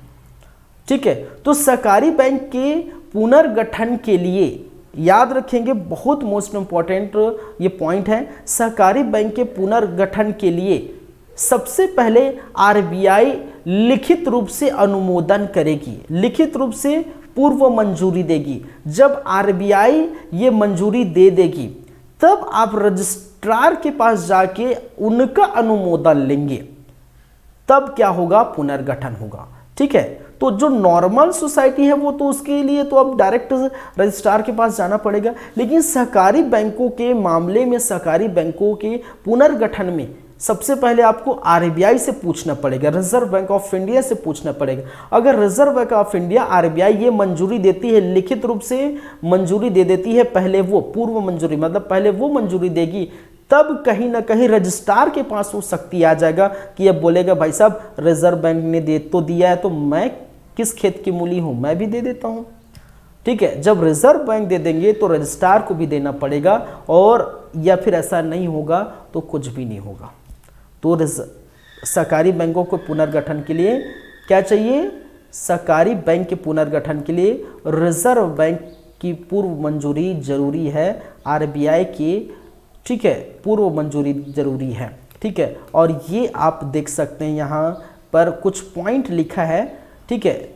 ठीक है। तो सहकारी बैंक के पुनर्गठन के लिए याद रखेंगे, बहुत मोस्ट इंपॉर्टेंट ये पॉइंट है, सहकारी बैंक के पुनर्गठन के लिए सबसे पहले आरबीआई लिखित रूप से अनुमोदन करेगी, लिखित रूप से पूर्व मंजूरी देगी। जब आरबीआई ये मंजूरी दे देगी तब आप रजिस्ट्रार के पास जाके उनका अनुमोदन लेंगे, तब क्या होगा, पुनर्गठन होगा, ठीक है। तो जो नॉर्मल सोसाइटी है वो तो उसके लिए तो अब डायरेक्ट रजिस्ट्रार के पास जाना पड़ेगा, लेकिन सहकारी बैंकों के मामले में, सहकारी बैंकों के पुनर्गठन में सबसे पहले आपको आरबीआई से पूछना पड़ेगा, रिजर्व बैंक ऑफ इंडिया से पूछना पड़ेगा। अगर reserve bank of India RBI ये मंजूरी देती है, लिखित रूप से मंजूरी दे देती है, पहले वो पूर्व मंजूरी मतलब पहले वो मंजूरी देगी, तब कहीं ना कहीं रजिस्ट्रार के पास वो शक्ति आ जाएगा कि अब बोलेगा भाई साहब रिजर्व बैंक ने दे तो दिया है, तो मैं किस खेत की मूली हूं, मैं भी दे देता हूं। ठीक है, जब रिजर्व बैंक दे देंगे तो रजिस्ट्रार को भी देना पड़ेगा, और या फिर ऐसा नहीं होगा तो कुछ भी नहीं होगा। तो सहकारी बैंकों को पुनर्गठन के लिए क्या चाहिए? सहकारी बैंक के पुनर्गठन के लिए रिजर्व बैंक की पूर्व मंजूरी जरूरी है, आरबीआई की, ठीक है, पूर्व मंजूरी जरूरी है। ठीक है, और ये आप देख सकते हैं यहाँ पर कुछ पॉइंट लिखा है। ठीक है,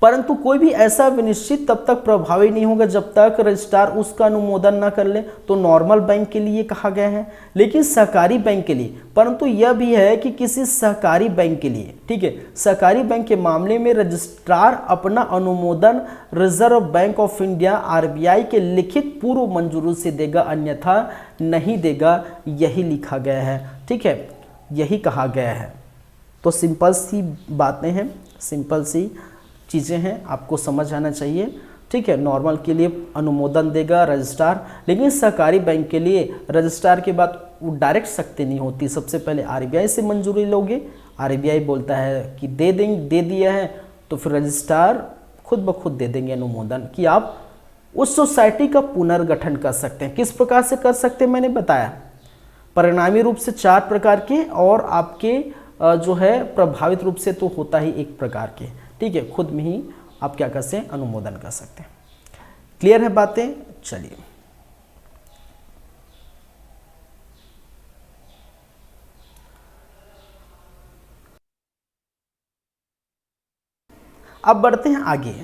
परंतु कोई भी ऐसा विनिश्चित तब तक प्रभावी नहीं होगा जब तक रजिस्ट्रार उसका अनुमोदन न कर ले। तो नॉर्मल बैंक के लिए कहा गया है, लेकिन सहकारी बैंक के लिए, परंतु यह भी है कि किसी सहकारी बैंक के लिए, ठीक है, सहकारी बैंक के मामले में रजिस्ट्रार अपना अनुमोदन reserve bank of India RBI के लिखित पूर्व मंजूरी से देगा, अन्यथा नहीं देगा, यही लिखा गया है। ठीक है, यही कहा गया है। तो सिंपल सी बातें हैं, सिंपल सी चीज़ें हैं, आपको समझ आना चाहिए। ठीक है, नॉर्मल के लिए अनुमोदन देगा रजिस्ट्रार, लेकिन सहकारी बैंक के लिए रजिस्ट्रार के बाद वो डायरेक्ट शक्ति नहीं होती, सबसे पहले आरबीआई से मंजूरी लोगे, आरबीआई बोलता है कि दे दिया है, तो फिर रजिस्ट्रार खुद ब खुद दे देंगे अनुमोदन कि आप उस सोसाइटी का पुनर्गठन कर सकते हैं। किस प्रकार से कर सकते हैं मैंने बताया, परिणामी रूप से 4 प्रकार के, और आपके जो है प्रभावित रूप से तो होता ही 1 प्रकार के। ठीक है, खुद में ही आप क्या कर सकते हैं, अनुमोदन कर सकते हैं। क्लियर है बातें? चलिए अब बढ़ते हैं आगे।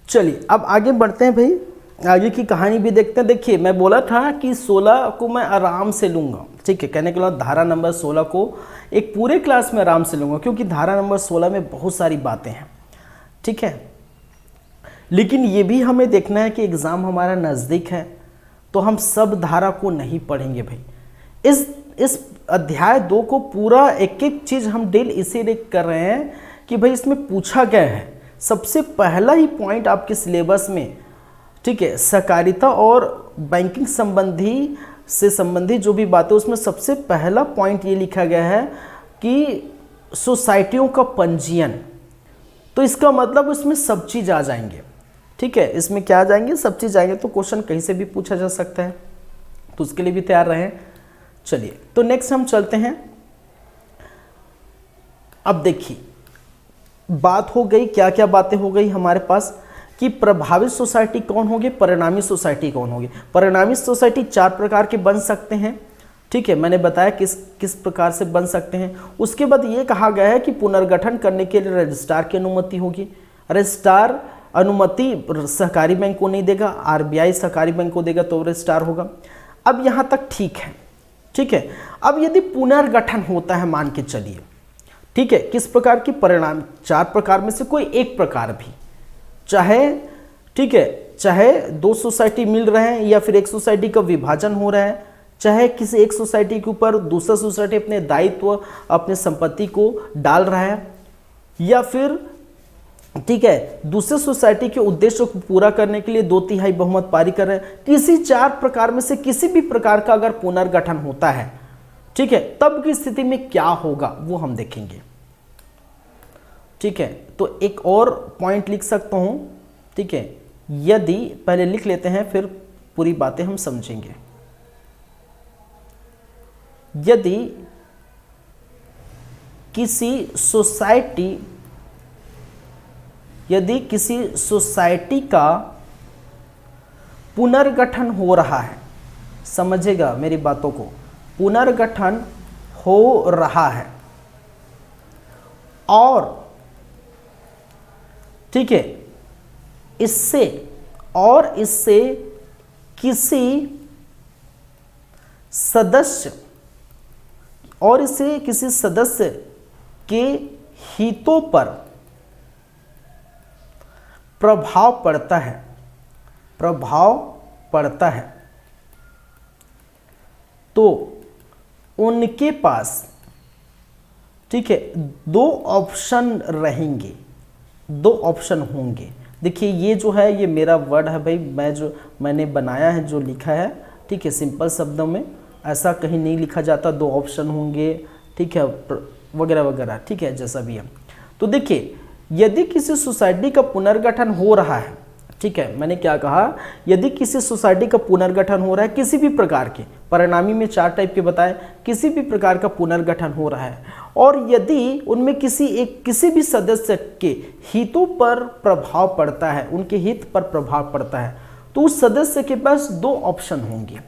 चलिए अब आगे बढ़ते हैं भाई, आगे की कहानी भी देखते हैं। देखिए मैं बोला था कि 16 को मैं आराम से लूँगा, ठीक है, कहने के बाद धारा नंबर 16 को एक पूरे क्लास में आराम से लूँगा, क्योंकि धारा नंबर 16 में बहुत सारी बातें हैं। ठीक है, लेकिन ये भी हमें देखना है कि एग्ज़ाम हमारा नज़दीक है, तो हम सब धारा को नहीं पढ़ेंगे भाई। इस अध्याय 2 को पूरा एक एक चीज़ हम डील इसीलिए कर रहे हैं कि भाई इसमें पूछा गया है। सबसे पहला ही पॉइंट आपके सिलेबस में, ठीक है, सहकारिता और बैंकिंग संबंधी जो भी बातें, उसमें सबसे पहला पॉइंट ये लिखा गया है कि सोसाइटियों का पंजीयन। तो इसका मतलब इसमें सब चीज़ आ जाएंगे। ठीक है, इसमें क्या आ जाएंगे, सब चीज़ आएंगे। तो क्वेश्चन कहीं से भी पूछा जा सकता है, तो उसके लिए भी तैयार रहें। चलिए तो नेक्स्ट हम चलते हैं। अब देखिए बात हो गई, क्या क्या बातें हो गई हमारे पास कि प्रभावित सोसाइटी कौन होगी, परिणामी सोसाइटी कौन होगी। परिणामी सोसाइटी 4 प्रकार के बन सकते हैं। ठीक है, मैंने बताया किस प्रकार से बन सकते हैं। उसके बाद ये कहा गया है कि पुनर्गठन करने के लिए रजिस्ट्रार की अनुमति होगी। रजिस्ट्रार अनुमति सहकारी बैंक को नहीं देगा, आरबीआई सहकारी बैंक को देगा तो रजिस्ट्रार होगा। अब यहाँ तक ठीक है। ठीक है, अब यदि पुनर्गठन होता है, मान के चलिए, ठीक है, किस प्रकार की, परिणाम 4 प्रकार में से कोई एक प्रकार भी, चाहे, ठीक है, चाहे 2 सोसाइटी मिल रहे हैं या फिर एक सोसाइटी का विभाजन हो रहा है, चाहे किसी एक सोसाइटी के ऊपर दूसरा सोसाइटी अपने दायित्व, अपने संपत्ति को डाल रहा है, या फिर, ठीक है, दूसरे सोसाइटी के उद्देश्यों को पूरा करने के लिए 2/3 बहुमत पारी कर रहे हैं। किसी 4 प्रकार में से किसी भी प्रकार का अगर पुनर्गठन होता है, ठीक है, तब की स्थिति में क्या होगा वो हम देखेंगे। ठीक है, तो एक और पॉइंट लिख सकता हूँ, ठीक है, यदि, पहले लिख लेते हैं फिर पूरी बातें हम समझेंगे। यदि किसी सोसाइटी का पुनर्गठन हो रहा है, समझेगा मेरी बातों को, पुनर्गठन हो रहा है, और ठीक है, इससे किसी सदस्य के हितों पर प्रभाव पड़ता है, तो उनके पास, ठीक है, दो ऑप्शन रहेंगे, दो ऑप्शन होंगे। देखिए ये जो है ये मेरा वर्ड है भाई, मैंने बनाया है, जो लिखा है, ठीक है, सिंपल शब्दों में, ऐसा कहीं नहीं लिखा जाता, दो ऑप्शन होंगे, ठीक है, वगैरह वगैरह, ठीक है, जैसा भी है। तो देखिए यदि किसी सोसाइटी का पुनर्गठन हो रहा है, ठीक है, मैंने क्या कहा, यदि किसी सोसाइटी का पुनर्गठन हो रहा है, किसी भी प्रकार के, परिणामी में 4 टाइप के बताए, किसी भी प्रकार का पुनर्गठन हो रहा है, और यदि उनमें किसी भी सदस्य के हितों पर प्रभाव पड़ता है, उनके हित पर प्रभाव पड़ता है, तो उस सदस्य के पास 2 ऑप्शन होंगे।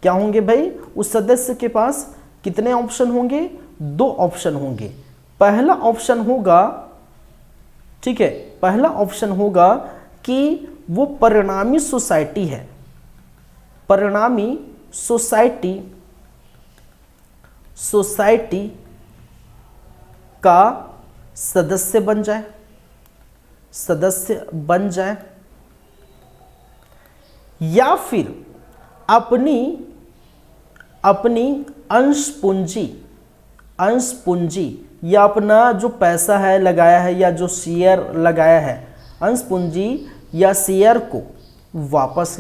क्या होंगे भाई? उस सदस्य के पास कितने ऑप्शन होंगे? 2 ऑप्शन होंगे। पहला ऑप्शन होगा, ठीक है, पहला ऑप्शन होगा कि वो परिणामी सोसाइटी है, परिणामी सोसाइटी का सदस्य बन जाए, या फिर अपनी अंश पूंजी या अपना जो पैसा है लगाया है, या जो शेयर लगाया है, अंश पूंजी या शेयर को वापस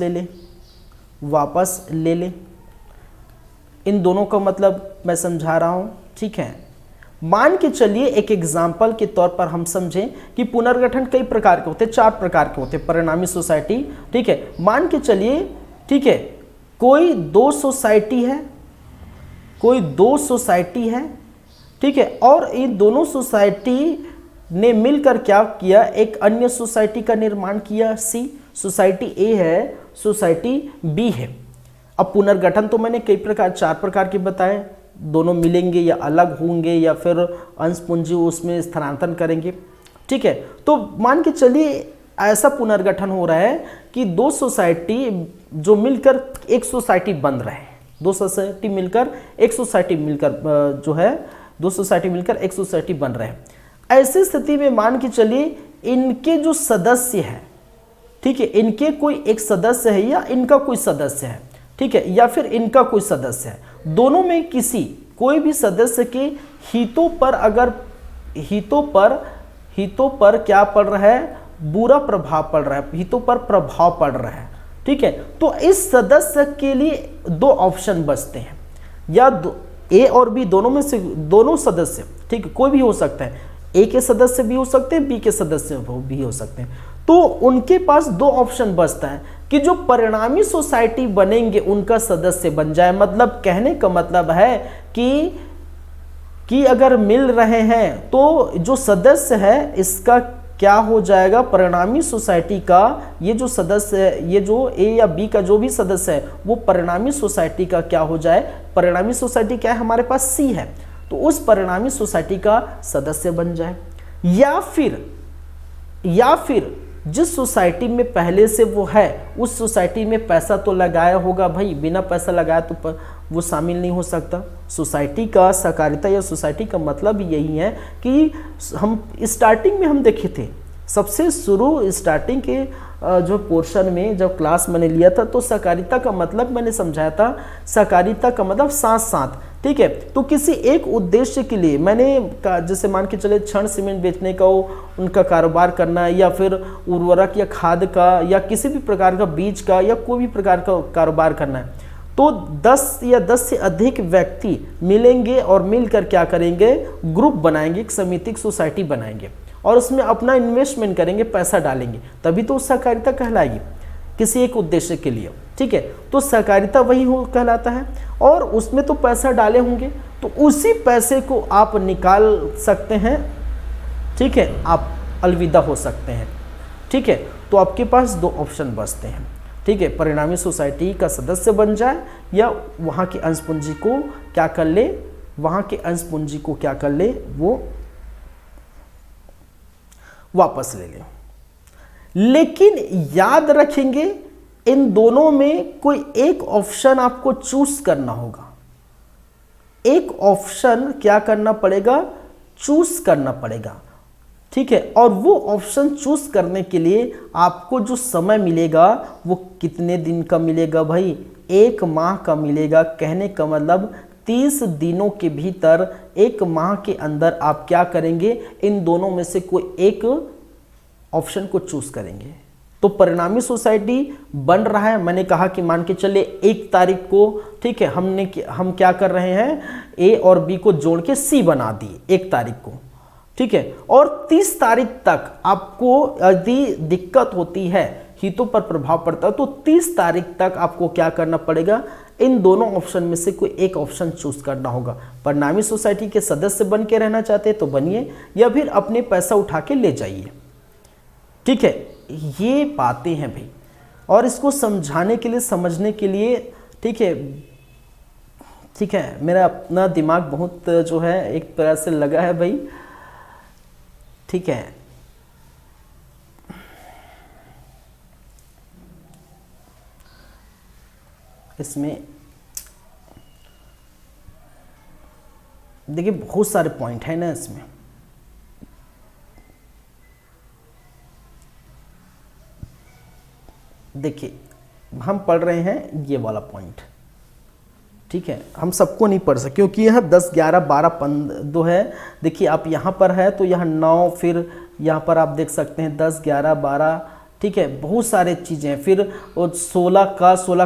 ले ले। इन दोनों का मतलब मैं समझा रहा हूं, ठीक है। मान के चलिए एक एग्जाम्पल के तौर पर हम समझें कि पुनर्गठन कई प्रकार के होते हैं, 4 प्रकार के होते हैं, परिणामी सोसाइटी, ठीक है। मान के चलिए, ठीक है, कोई दो सोसाइटी है, ठीक है, और इन दोनों सोसाइटी ने मिलकर क्या किया, एक अन्य सोसाइटी का निर्माण किया, सोसाइटी ए है, सोसाइटी बी है। अब पुनर्गठन तो मैंने कई प्रकार, 4 प्रकार के बताए, दोनों मिलेंगे या अलग होंगे या फिर अंश पूंजी उसमें स्थानांतरण करेंगे, ठीक है। तो मान के चलिए ऐसा पुनर्गठन हो रहा है कि 2 सोसाइटी जो मिलकर एक सोसाइटी बन रहे हैं, 2 सोसाइटी मिलकर एक सोसाइटी मिलकर एक सोसाइटी बन रहे हैं। ऐसी स्थिति में मान के चलिए इनके जो सदस्य हैं, ठीक है, इनके कोई एक सदस्य है या इनका कोई सदस्य है, ठीक है, या फिर इनका कोई सदस्य है, दोनों में कोई भी सदस्य के हितों पर क्या पड़ रहा है, बुरा प्रभाव पड़ रहा है, हितों पर प्रभाव पड़ रहा है, ठीक है। तो इस सदस्य के लिए 2 ऑप्शन बचते हैं, या ए और बी दोनों में से दोनों सदस्य, ठीक है, कोई भी हो सकता है, ए के सदस्य भी हो सकते हैं, बी के सदस्य भी हो सकते हैं। तो उनके पास 2 ऑप्शन बचता है कि जो परिणामी सोसाइटी बनेंगे उनका सदस्य बन जाए। मतलब कहने का मतलब है कि अगर मिल रहे हैं तो जो सदस्य है इसका क्या हो जाएगा, परिणामी सोसाइटी का ये जो सदस्य है, ये जो ए या बी का जो भी सदस्य है वो परिणामी सोसाइटी का क्या हो जाए, परिणामी सोसाइटी क्या है हमारे पास, सी है, तो उस परिणामी सोसाइटी का सदस्य बन जाए। या फिर जिस सोसाइटी में पहले से वो है उस सोसाइटी में पैसा तो लगाया होगा भाई, बिना पैसा लगाया तो वो शामिल नहीं हो सकता। सोसाइटी का सहकारिता या सोसाइटी का मतलब यही है कि हम स्टार्टिंग में हम देखे थे, सबसे शुरू स्टार्टिंग के जो पोर्शन में जब क्लास मैंने लिया था तो सहकारिता का मतलब मैंने समझाया था, सहकारिता का मतलब साथ साथ, ठीक है। तो किसी एक उद्देश्य के लिए मैंने जैसे मान के चले क्षण सीमेंट बेचने का उनका कारोबार करना है, या फिर उर्वरक या खाद का या किसी भी प्रकार का बीज का या कोई भी प्रकार का कारोबार करना है, तो 10 या 10 से अधिक व्यक्ति मिलेंगे और मिलकर क्या करेंगे, ग्रुप बनाएंगे, एक समिति सोसाइटी बनाएंगे, और उसमें अपना इन्वेस्टमेंट करेंगे, पैसा डालेंगे, तभी तो सहकारिता कहलाएगी किसी एक उद्देश्य के लिए। ठीक है, तो सहकारिता वही हो कहलाता है। और उसमें तो पैसा डाले होंगे तो उसी पैसे को आप निकाल सकते हैं। ठीक है, आप अलविदा हो सकते हैं। ठीक है, तो आपके पास दो ऑप्शन बचते हैं। ठीक है, परिणामी सोसाइटी का सदस्य बन जाए या वहाँ के अंश पूंजी को क्या कर ले, वहाँ के अंश पूंजी को क्या कर ले, वो वापस ले ले। लेकिन याद रखेंगे इन दोनों में कोई एक ऑप्शन आपको चूज करना होगा। एक ऑप्शन क्या करना पड़ेगा, चूज करना पड़ेगा। ठीक है, और वो ऑप्शन चूज करने के लिए आपको जो समय मिलेगा वो कितने दिन का मिलेगा भाई, 1 माह का मिलेगा। कहने का मतलब 30 दिनों के भीतर, 1 माह के अंदर आप क्या करेंगे, इन दोनों में से कोई एक ऑप्शन को चूज करेंगे। तो परिणामी सोसाइटी बन रहा है, मैंने कहा कि मान के चले 1 तारीख को, ठीक है, हम क्या कर रहे हैं, ए और बी को जोड़ के सी बना दिए 1 तारीख को। ठीक है, और 30 तारीख तक आपको यदि दिक्कत होती है, हितों पर प्रभाव पड़ता है, तो 30 तारीख तक आपको क्या करना पड़ेगा, इन दोनों ऑप्शन में से कोई एक ऑप्शन चूज करना होगा। परिणामी सोसाइटी के सदस्य बन के रहना चाहते हैं तो बनिए, या फिर अपने पैसा उठा के ले जाइए। ठीक है, ये बातें हैं भाई, और इसको समझाने के लिए, समझने के लिए, ठीक है, मेरा अपना दिमाग बहुत जो है एक तरह से लगा है भाई। ठीक है, इसमें देखिए बहुत सारे पॉइंट है ना इसमें। देखिए हम पढ़ रहे हैं ये वाला पॉइंट। ठीक है, हम सबको नहीं पढ़ सकते क्योंकि यह 10, 11, 12, 15 है। देखिए आप यहाँ पर है तो यहाँ 9, फिर यहाँ पर आप देख सकते हैं 10, 11, 12। ठीक है, बहुत सारे चीज़ें हैं, फिर 16 का 16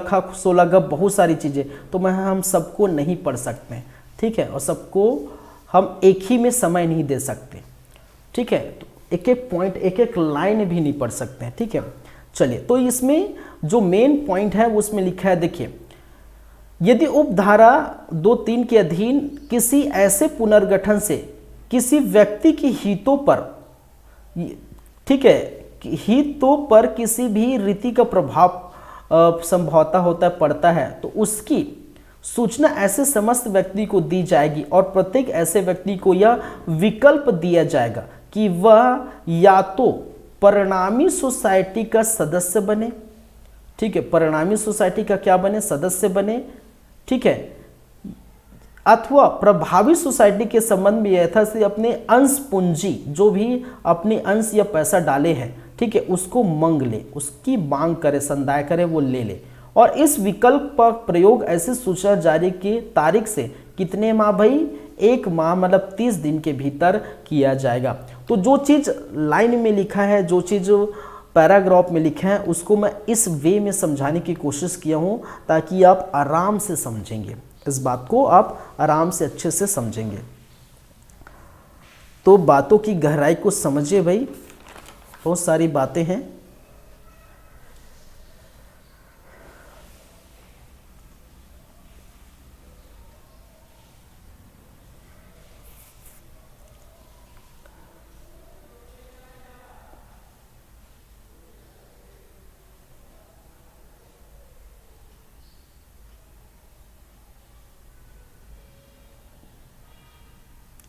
का बहुत सारी चीज़ें, तो हम सबको नहीं पढ़ सकते हैं। ठीक है, और सबको हम एक ही में समय नहीं दे सकते। ठीक है, तो एक एक पॉइंट, एक एक लाइन भी नहीं पढ़ सकते हैं। ठीक है, चलिए, तो इसमें जो मेन पॉइंट है वो उसमें लिखा है, देखिए, यदि उपधारा 2(3) के अधीन किसी ऐसे पुनर्गठन से किसी व्यक्ति की हितों पर, ठीक है, हितों पर किसी भी रीति का प्रभाव संभवतः होता है, पड़ता है, तो उसकी सूचना ऐसे समस्त व्यक्ति को दी जाएगी और प्रत्येक ऐसे व्यक्ति को यह विकल्प दिया जाएगा कि वह या तो परिणामी सोसाइटी का सदस्य बने। ठीक है, परिणामी सोसाइटी का क्या बने, सदस्य बने। ठीक है, अथवा प्रभावी सोसाइटी के संबंध में यथा से अपने अंश पूंजी, जो भी अपने अंश या पैसा डाले हैं, ठीक है, उसको मांग ले, उसकी मांग करे, संदाय करे, वो ले ले। और इस विकल्प का प्रयोग ऐसे सूचना जारी की तारीख से कितने माह भाई, 1 माह मतलब 30 दिन के भीतर किया जाएगा। तो जो चीज़ लाइन में लिखा है, जो चीज़ पैराग्राफ में लिखा है, उसको मैं इस वे में समझाने की कोशिश किया हूँ ताकि आप आराम से समझेंगे, इस बात को आप आराम से अच्छे से समझेंगे। तो बातों की गहराई को समझिए भाई, बहुत सारी बातें हैं।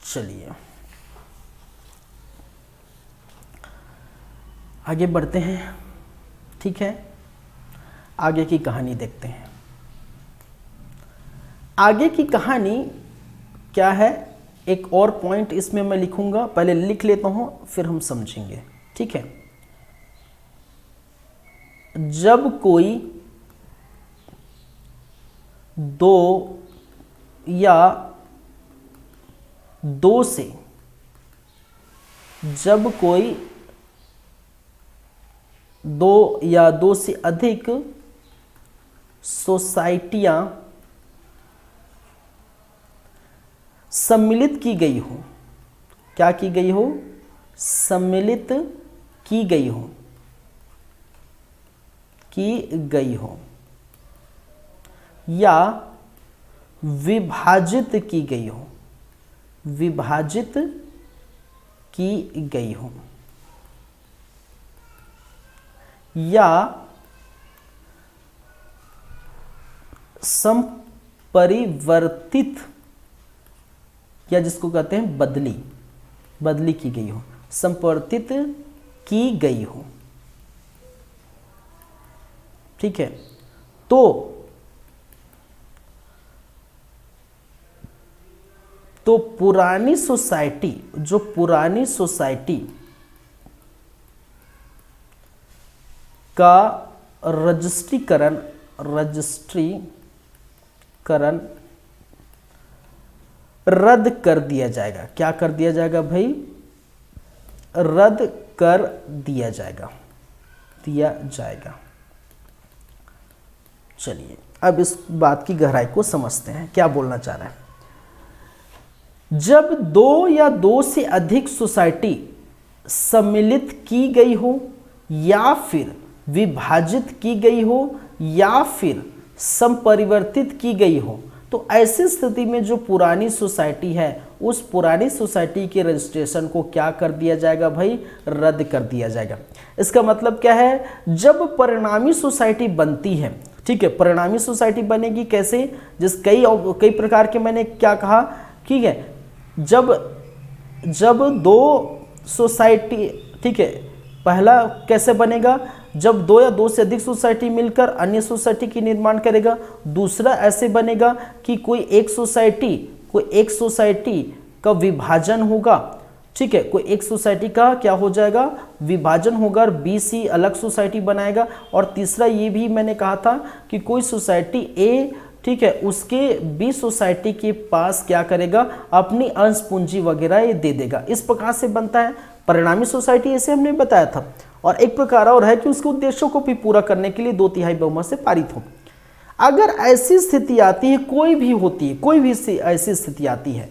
चलिए आगे बढ़ते हैं। ठीक है, आगे की कहानी देखते हैं। आगे की कहानी क्या है, एक और पॉइंट इसमें मैं लिखूंगा, पहले लिख लेता हूं फिर हम समझेंगे। ठीक है, जब कोई 2 या 2 से, जब कोई 2 या 2 से अधिक सोसाइटियां सम्मिलित की गई हो, क्या की गई हो, सम्मिलित की गई हो, या विभाजित की गई हो, या संपरिवर्तित, या जिसको कहते हैं बदली की गई हो, संपरिवर्तित की गई हो। ठीक है, तो पुरानी सोसाइटी, जो पुरानी सोसाइटी का रजिस्ट्रीकरण रद्द कर दिया जाएगा। क्या कर दिया जाएगा भाई? रद्द कर दिया जाएगा। चलिए अब इस बात की गहराई को समझते हैं, क्या बोलना चाह रहा है। जब दो या दो से अधिक सोसाइटी सम्मिलित की गई हो, या फिर विभाजित की गई हो, या फिर संपरिवर्तित की गई हो, तो ऐसी स्थिति में जो पुरानी सोसाइटी है, उस पुरानी सोसाइटी के रजिस्ट्रेशन को क्या कर दिया जाएगा भाई? रद्द कर दिया जाएगा। इसका मतलब क्या है? जब परिणामी सोसाइटी बनती है, ठीक है, परिणामी सोसाइटी बनेगी कैसे? जिस कई प्रकार के मैंने क्या कहा, ठीक है, जब दो सोसाइटी, ठीक है, पहला कैसे बनेगा? जब दो या दो से अधिक सोसाइटी मिलकर अन्य सोसाइटी की निर्माण करेगा। दूसरा ऐसे बनेगा कि कोई एक सोसाइटी का विभाजन होगा, ठीक है, कोई एक सोसाइटी का क्या हो जाएगा? विभाजन होगा और बी सी अलग सोसाइटी बनाएगा। और तीसरा ये भी मैंने कहा था कि कोई सोसाइटी ए, ठीक है, उसके बी सोसाइटी के पास क्या करेगा? अपनी अंश पूंजी वगैरह ये दे देगा। इस प्रकार से बनता है परिणामी सोसाइटी, ऐसे हमने बताया था। और एक प्रकार और है कि उसके उद्देश्यों को भी पूरा करने के लिए 2/3 बहुमत से पारित हो। अगर ऐसी स्थिति आती है, कोई भी ऐसी स्थिति आती है,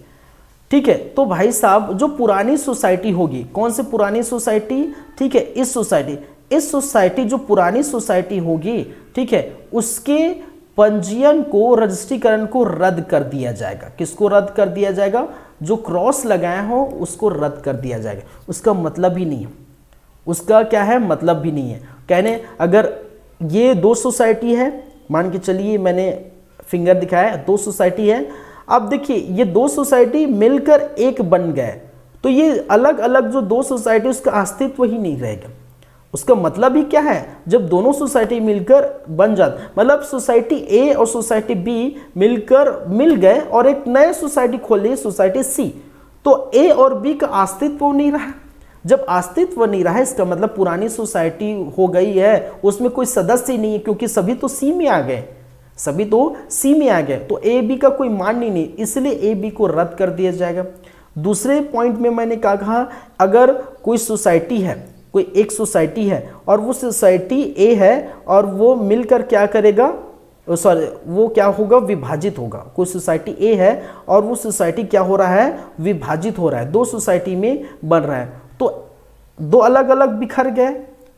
ठीक है, तो भाई साहब जो पुरानी सोसाइटी होगी, कौन सी पुरानी सोसाइटी? ठीक है, इस सोसाइटी जो पुरानी सोसाइटी होगी, ठीक है, उसके पंजीयन को, रजिस्ट्रीकरण को रद्द कर दिया जाएगा। किसको रद्द कर दिया जाएगा? जो क्रॉस लगाए हो उसको रद्द कर दिया जाएगा। उसका मतलब ही नहीं है, उसका क्या है? मतलब भी नहीं है। कहने अगर ये दो सोसाइटी है, मान के चलिए मैंने फिंगर दिखाया, दो सोसाइटी है। अब देखिए ये दो सोसाइटी मिलकर एक बन गए, तो ये अलग अलग जो दो सोसाइटी, उसका अस्तित्व ही नहीं रहेगा। उसका मतलब ही क्या है? जब दोनों सोसाइटी मिलकर बन जाते, मतलब सोसाइटी ए और सोसाइटी बी मिल गए और एक नए सोसाइटी खोली, सोसाइटी सी, तो ए और बी का अस्तित्व नहीं रहा। जब अस्तित्व नहीं रहा, इसका मतलब पुरानी सोसाइटी हो गई है, उसमें कोई सदस्य ही नहीं है, क्योंकि सभी तो सी में आ गए, तो ए बी का कोई मान ही नहीं, इसलिए ए बी को रद्द कर दिया जाएगा। दूसरे पॉइंट में मैंने क्या कहा? अगर कोई सोसाइटी है, कोई एक सोसाइटी है और वो सोसाइटी ए है और वो मिलकर क्या करेगा? वो क्या होगा? विभाजित होगा। कोई सोसाइटी ए है और वो सोसाइटी क्या हो रहा है? विभाजित हो रहा है, दो सोसाइटी में बन रहा है, तो दो अलग अलग बिखर गए,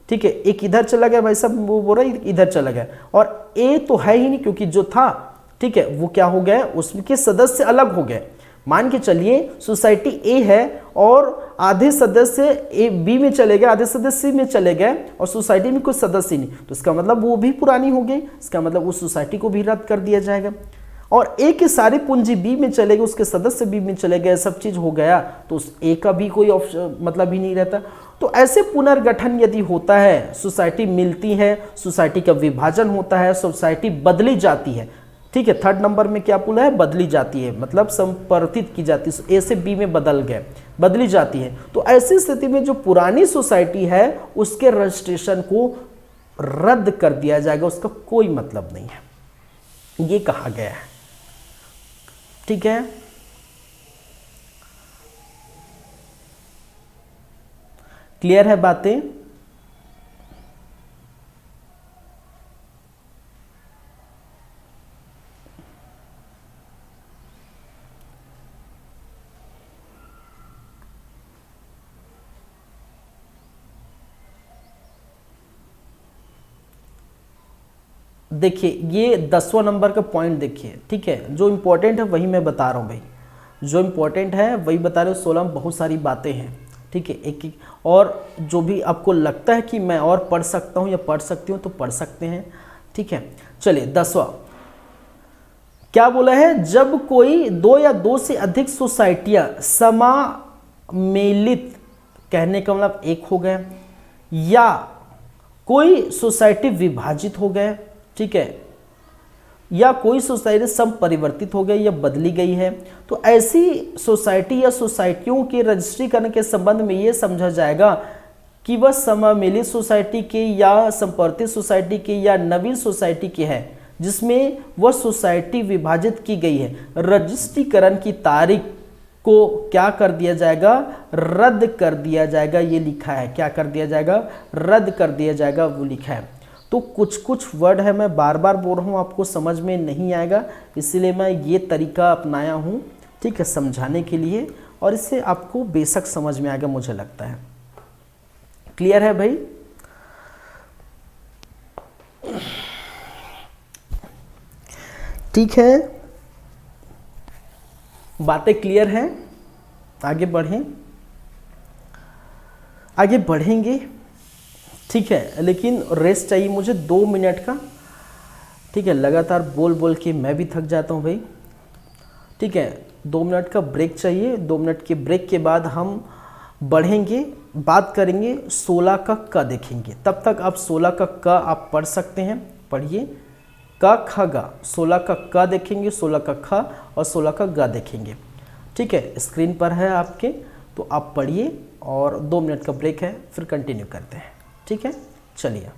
ठीक है, एक इधर चला गया, भाई सब वो बोल रहा है इधर चला गया, और ए तो है ही नहीं, क्योंकि जो था, ठीक है, वो क्या हो गया? उसके सदस्य अलग हो गए। मान के चलिए सोसाइटी ए है और आधे सदस्य ए बी में चले गए, आधे सदस्य सी में चले गए, और सोसाइटी में कोई सदस्य नहीं, तो इसका मतलब वो भी पुरानी हो गई। इसका मतलब उस सोसाइटी को भी रद्द कर दिया जाएगा। और ए की सारी पूंजी बी में चले गए, उसके सदस्य बी में चले गए, सब चीज हो गया, तो उस ए का भी कोई मतलब ही नहीं रहता। तो ऐसे पुनर्गठन यदि होता है, सोसाइटी मिलती है, सोसाइटी का विभाजन होता है, सोसाइटी बदली जाती है, ठीक है, थर्ड नंबर में क्या बोला है? बदली जाती है, मतलब संपरिवर्तित की जाती है, ए से बी में बदली जाती है। तो ऐसी स्थिति में जो पुरानी सोसाइटी है उसके रजिस्ट्रेशन को रद्द कर दिया जाएगा, उसका कोई मतलब नहीं है, ये कहा गया है। ठीक है, क्लियर है बातें? देखिए ये 10वां नंबर का पॉइंट देखिए, ठीक है, जो इम्पोर्टेंट है वही मैं बता रहा हूँ भाई, जो इम्पोर्टेंट है वही बता रहे हो। 16 में बहुत सारी बातें हैं, ठीक है, एक एक, और जो भी आपको लगता है कि मैं और पढ़ सकता हूँ या पढ़ सकती हूँ तो पढ़ सकते हैं, ठीक है। चलिए 10वां क्या बोला है, जब कोई दो या दो से अधिक सोसाइटियां समामेलित, कहने का मतलब एक हो गए, या कोई सोसाइटी विभाजित हो गए, ठीक है, या कोई सोसाइटी संपरिवर्तित हो गई या बदली गई है, तो ऐसी सोसाइटी या सोसाइटियों के रजिस्ट्री करने के संबंध में ये समझा जाएगा कि वह समामेलित सोसाइटी के या संपरिवर्तित सोसाइटी के या नवीन सोसाइटी के है जिसमें वह सोसाइटी विभाजित की गई है। रजिस्ट्रीकरण की तारीख को क्या कर दिया जाएगा, रद्द कर दिया जाएगा, ये लिखा है, क्या कर दिया जाएगा, रद्द कर दिया जाएगा, वो लिखा है। तो कुछ कुछ वर्ड है मैं बार बार बोल रहा हूँ, आपको समझ में नहीं आएगा, इसलिए मैं ये तरीका अपनाया हूँ, ठीक है, समझाने के लिए, और इससे आपको बेशक समझ में आएगा मुझे लगता है। क्लियर है भाई? ठीक है, बातें क्लियर हैं? आगे बढ़ें, आगे बढ़ेंगे, ठीक है, लेकिन रेस्ट चाहिए मुझे 2 मिनट का, ठीक है, लगातार बोल बोल के मैं भी थक जाता हूँ भाई, ठीक है। 2 मिनट का ब्रेक चाहिए, 2 मिनट के ब्रेक के बाद हम बढ़ेंगे, बात करेंगे 16 का क देखेंगे। तब तक आप 16 का क आप पढ़ सकते हैं, पढ़िए, क ख ग, 16 का क देखेंगे, 16 का ख और 16 का ग देखेंगे, ठीक है, स्क्रीन पर है आपके, तो आप पढ़िए, और 2 मिनट का ब्रेक है, फिर कंटिन्यू करते हैं, ठीक है, चलिए।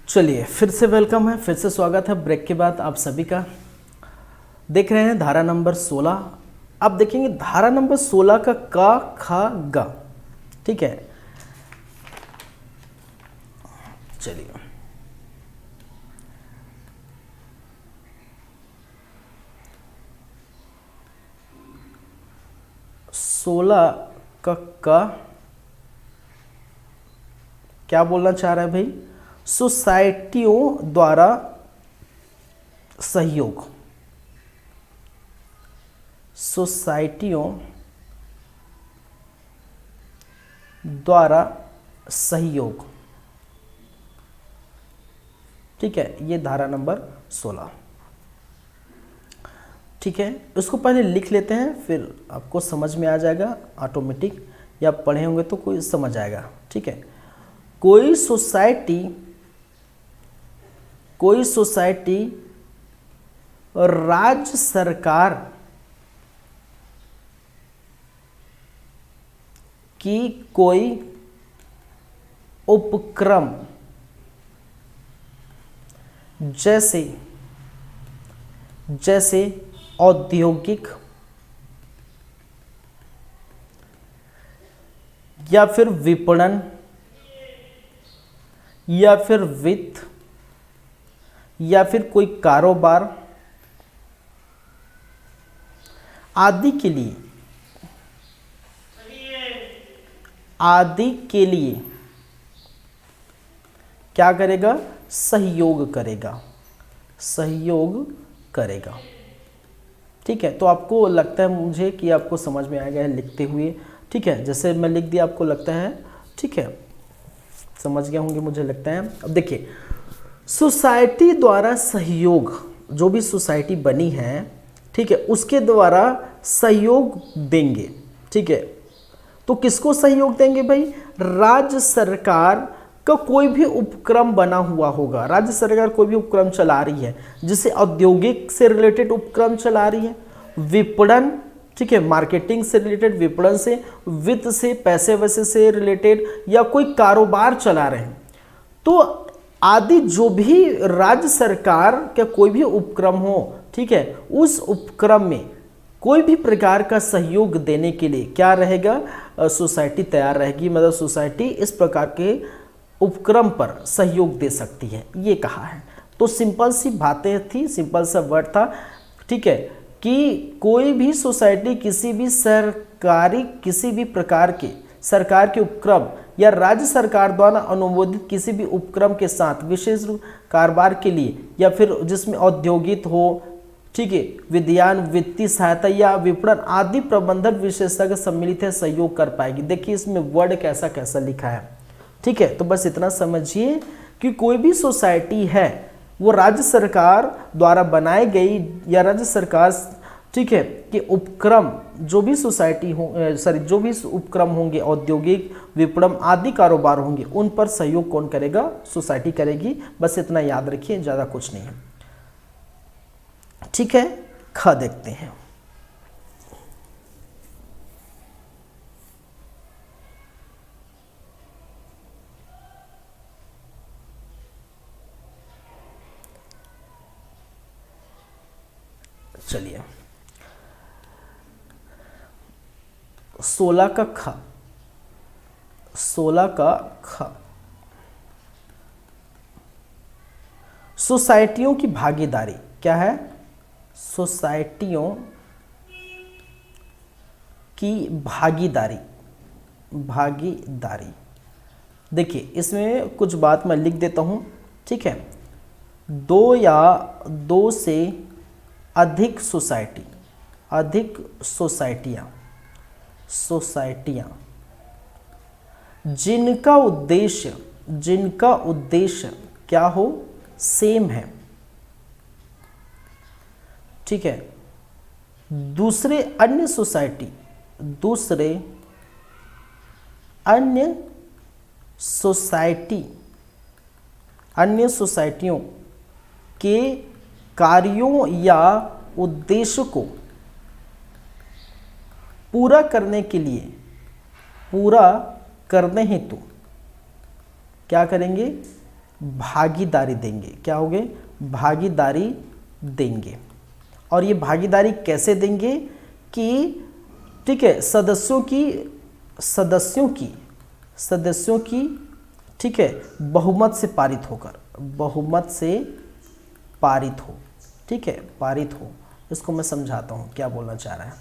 चलिए फिर से वेलकम है, फिर से स्वागत है ब्रेक के बाद आप सभी का। देख रहे हैं धारा नंबर 16। अब देखेंगे धारा नंबर 16 का क ख ग। ठीक है, चलिए सोलह का क क्या बोलना चाह रहा है भाई? सोसाइटियों द्वारा सहयोग, सोसाइटियों द्वारा सहयोग। ठीक है, ये धारा नंबर 16। ठीक है, इसको पहले लिख लेते हैं, फिर आपको समझ में आ जाएगा ऑटोमेटिक, या पढ़े होंगे तो कोई समझ आएगा। ठीक है, कोई सोसाइटी राज्य सरकार की कोई उपक्रम जैसे औद्योगिक या फिर विपणन या फिर वित्त या फिर कोई कारोबार आदि के लिए क्या करेगा? सहयोग करेगा। ठीक है, तो आपको लगता है मुझे कि आपको समझ में आ गया है लिखते हुए। ठीक है, जैसे मैं लिख दिया आपको लगता है ठीक है, समझ गए होंगे मुझे लगता है। अब देखिए, सोसाइटी द्वारा सहयोग, जो भी सोसाइटी बनी है, ठीक है, उसके द्वारा सहयोग देंगे। ठीक है, तो किसको सहयोग देंगे भाई? राज्य सरकार का कोई भी उपक्रम बना हुआ होगा, राज्य सरकार कोई भी उपक्रम चला रही है, जिसे औद्योगिक से रिलेटेड उपक्रम चला रही है, विपणन, ठीक है, मार्केटिंग से रिलेटेड, विपणन से, वित्त से, पैसे वैसे से रिलेटेड, या कोई कारोबार चला रहे हैं, तो आदि जो भी राज्य सरकार का कोई भी उपक्रम हो, ठीक है, उस उपक्रम में कोई भी प्रकार का सहयोग देने के लिए क्या रहेगा? सोसाइटी तैयार रहेगी। मतलब सोसाइटी इस प्रकार के उपक्रम पर सहयोग दे सकती है, ये कहा है। तो सिंपल सी बातें थी, सिंपल सा वर्ड था। ठीक है, कि कोई भी सोसाइटी किसी भी प्रकार के सरकार के उपक्रम या राज्य सरकार द्वारा अनुमोदित किसी भी उपक्रम के साथ विशेष कारोबार के लिए, या फिर जिसमें औद्योगिक हो, ठीक है, विज्ञान, वित्तीय सहायता या विपणन आदि प्रबंधन विशेषज्ञ सम्मिलित है, सहयोग कर पाएगी। देखिए इसमें वर्ड कैसा कैसा लिखा है। ठीक है, तो बस इतना समझिए कि कोई भी सोसाइटी है वो राज्य सरकार द्वारा बनाई गई या राज्य सरकार, ठीक है, कि उपक्रम जो भी सोसाइटी हो जो भी उपक्रम होंगे, औद्योगिक, विपणन आदि कारोबार होंगे, उन पर सहयोग कौन करेगा? सोसाइटी करेगी। बस इतना याद रखिए, ज़्यादा कुछ नहीं है। ठीक है, ख देखते हैं। चलिए 16 का ख, 16 का ख, सोसाइटियों की भागीदारी। क्या है? सोसाइटियों की भागीदारी। देखिए इसमें कुछ बात मैं लिख देता हूं। ठीक है, दो या दो से अधिक सोसाइटियां जिनका उद्देश्य क्या हो? सेम है। ठीक है, दूसरे अन्य सोसाइटियों के कार्यों या उद्देश्य को पूरा करने हेतु क्या करेंगे? भागीदारी देंगे। क्या होंगे? भागीदारी देंगे। और ये भागीदारी कैसे देंगे कि ठीक है, सदस्यों की ठीक है, बहुमत से पारित होकर, बहुमत से पारित हो। ठीक है, पारित हो। इसको मैं समझाता हूँ क्या बोलना चाह रहा है।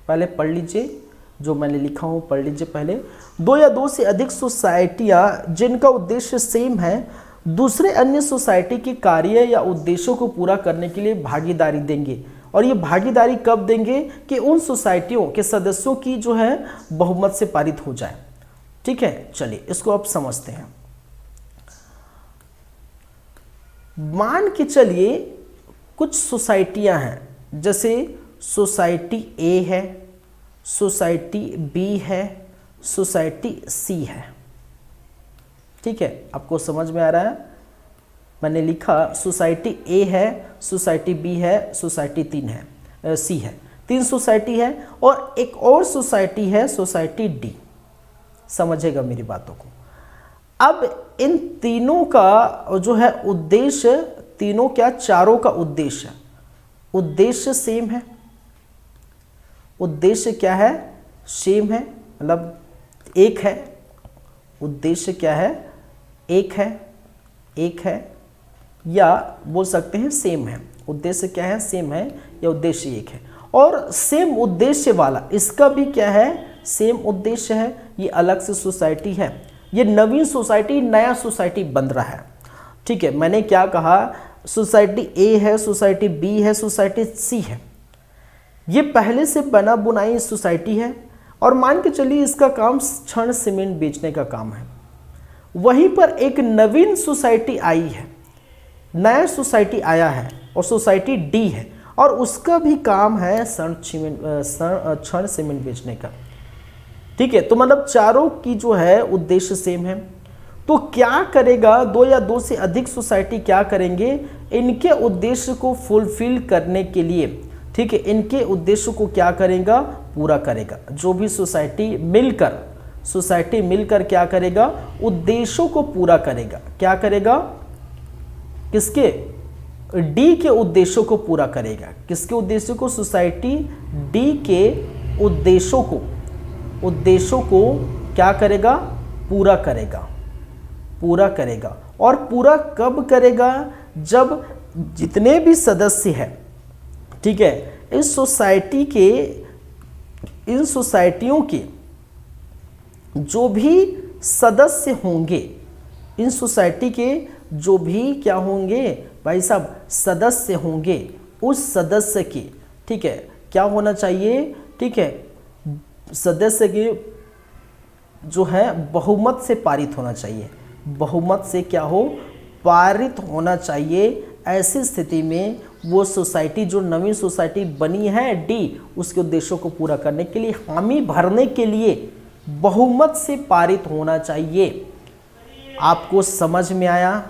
पहले पढ़ लीजिए, जो मैंने लिखा हूँ पढ़ लीजिए पहले। दो या दो से अधिक सोसाइटियाँ जिनका उद्देश्य सेम है दूसरे अन्य सोसाइटी के कार्य या उद्देश्यों को पूरा करने के लिए भागीदारी देंगे। और ये भागीदारी कब देंगे? कि उन सोसाइटियों के सदस्यों की जो है बहुमत से पारित हो जाए। ठीक है, चलिए इसको अब समझते हैं। मान के चलिए कुछ सोसाइटियां हैं, जैसे सोसाइटी ए है, सोसाइटी बी है, सोसाइटी सी है। ठीक है, आपको समझ में आ रहा है? मैंने लिखा सोसाइटी ए है, सोसाइटी बी है, सोसाइटी सी है। 3 सोसाइटी है और एक और सोसाइटी है, सोसाइटी डी। समझेगा मेरी बातों को। अब इन तीनों का जो है उद्देश्य, तीनों क्या, चारों का उद्देश्य सेम है। उद्देश्य क्या है? सेम है, मतलब एक है। उद्देश्य क्या है? एक है या बोल सकते हैं सेम है। उद्देश्य क्या है? सेम है या उद्देश्य एक है। और सेम उद्देश्य वाला इसका भी क्या है? सेम उद्देश्य है। ये अलग से सोसाइटी है, ये नवीन सोसाइटी, नया सोसाइटी बन रहा है। ठीक है, मैंने क्या कहा? सोसाइटी ए है, सोसाइटी बी है, सोसाइटी सी है। ये पहले से बना बुनाई सोसाइटी है और मान के चलिए इसका काम छड़ सीमेंट बेचने का काम है। वहीं पर एक नवीन सोसाइटी आई है, नया सोसाइटी आया है और सोसाइटी डी है और उसका भी काम है छड़ सीमेंट बेचने का। ठीक है, तो मतलब चारों की जो है उद्देश्य सेम है। तो क्या करेगा? 2 या 2 से अधिक सोसाइटी क्या करेंगे? इनके उद्देश्य को फुलफिल करने के लिए, ठीक है, इनके उद्देश्य को क्या करेगा? पूरा करेगा। जो भी सोसाइटी मिलकर क्या करेगा? उद्देश्यों को पूरा करेगा। क्या करेगा? किसके? डी के उद्देश्यों को पूरा करेगा। किसके उद्देश्य को? सोसाइटी डी के उद्देश्यों को क्या करेगा? पूरा करेगा। और पूरा कब करेगा? जब जितने भी सदस्य हैं, ठीक है, इन सोसाइटियों के जो भी सदस्य होंगे, इन सोसाइटी के जो भी क्या होंगे भाई साहब? सदस्य होंगे। उस सदस्य के, ठीक है, क्या होना चाहिए? ठीक है, सदस्य के जो है बहुमत से पारित होना चाहिए। बहुमत से क्या हो? पारित होना चाहिए। ऐसी स्थिति में वो सोसाइटी, जो नवीन सोसाइटी बनी है डी, उसके उद्देश्यों को पूरा करने के लिए, हामी भरने के लिए बहुमत से पारित होना चाहिए। आपको समझ में आया?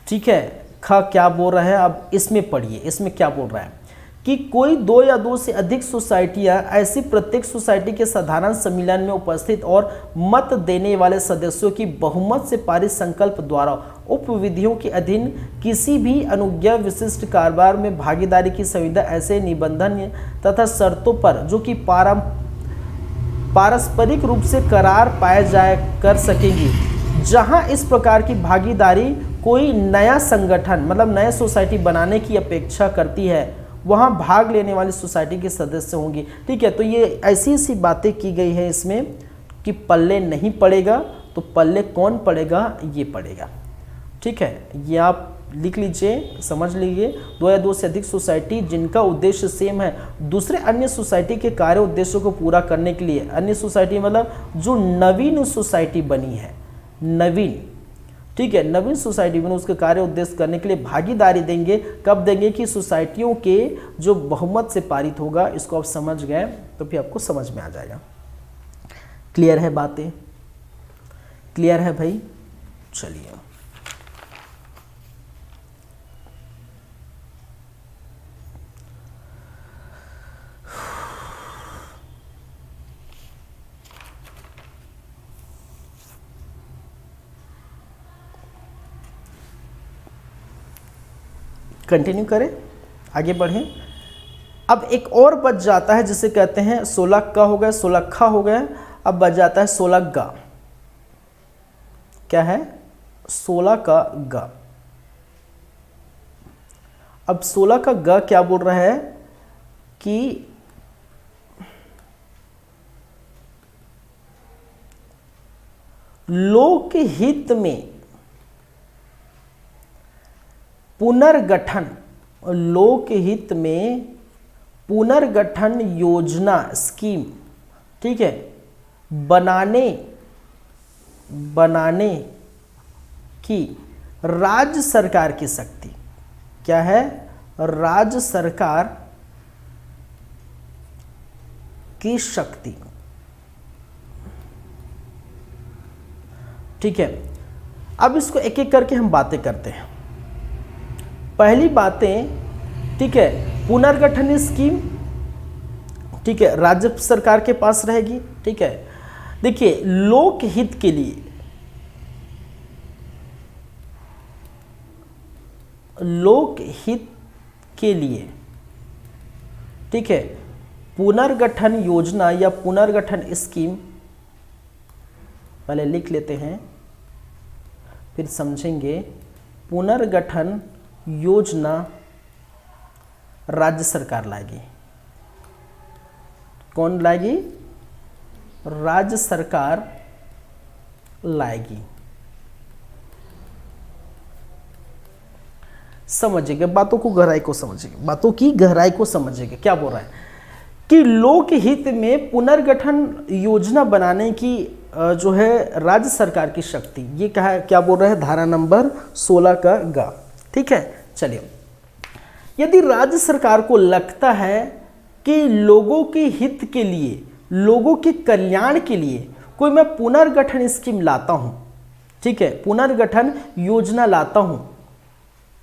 ठीक है, ख क्या बोल रहा है? अब इसमें पढ़िए, इसमें क्या बोल रहा है कि कोई 2 या 2 से अधिक सोसाइटियां ऐसी प्रत्येक सोसाइटी के साधारण सम्मेलन में उपस्थित और मत देने वाले सदस्यों की बहुमत से पारित संकल्प द्वारा उपविधियों के अधीन किसी भी अनुज्ञा विशिष्ट कारोबार में भागीदारी की सुविधा ऐसे निबंधन तथा शर्तों पर जो कि पारस्परिक रूप से करार पाए जाया कर सकेंगी। जहां इस प्रकार की भागीदारी कोई नया संगठन, मतलब नया सोसाइटी बनाने की अपेक्षा करती है, वहाँ भाग लेने वाली सोसाइटी के सदस्य होंगे। ठीक है, तो ये ऐसी बातें की गई है इसमें कि पल्ले नहीं पड़ेगा, तो पल्ले कौन पड़ेगा? ये पड़ेगा। ठीक है, ये आप लिख लीजिए, समझ लीजिए। 2 या 2 से अधिक सोसाइटी जिनका उद्देश्य सेम है दूसरे अन्य सोसाइटी के कार्य उद्देश्यों को पूरा करने के लिए, अन्य सोसाइटी मतलब जो नवीन सोसाइटी बनी है, नवीन, ठीक है, नवीन सोसाइटी में उसके कार्य उद्देश्य करने के लिए भागीदारी देंगे। कब देंगे? कि सोसाइटियों के जो बहुमत से पारित होगा। इसको आप समझ गए तो फिर आपको समझ में आ जाएगा। क्लियर है बातें? क्लियर है भाई? चलिए, कंटिन्यू करें, आगे बढ़ें। अब एक और बच जाता है जिसे कहते हैं 16 का हो गया, 16 खा हो गया, अब बच जाता है 16 गा। क्या है? 16 का गा। अब 16 का गा क्या बोल रहा है कि लोकहित में पुनर्गठन, लोकहित में पुनर्गठन योजना स्कीम, ठीक है, बनाने की राज्य सरकार की शक्ति। क्या है? राज्य सरकार की शक्ति। ठीक है, अब इसको एक एक करके हम बातें करते हैं। पहली बातें, ठीक है, पुनर्गठन स्कीम, ठीक है, राज्य सरकार के पास रहेगी। ठीक है, देखिए लोकहित के लिए, लोकहित के लिए, ठीक है, पुनर्गठन योजना या पुनर्गठन स्कीम, पहले लिख लेते हैं फिर समझेंगे। पुनर्गठन योजना राज्य सरकार लाएगी। कौन लाएगी? राज्य सरकार लाएगी। समझिएगा, बातों को गहराई को समझिएगा, बातों की गहराई को समझिएगा। क्या बोल रहा है कि लोकहित में पुनर्गठन योजना बनाने की जो है राज्य सरकार की शक्ति, ये क्या बोल रहा है? धारा नंबर 16 का गा। ठीक है, चलिए, यदि राज्य सरकार को लगता है कि लोगों के हित के लिए, लोगों के कल्याण के लिए कोई मैं पुनर्गठन स्कीम लाता हूं, ठीक है, पुनर्गठन योजना लाता हूं,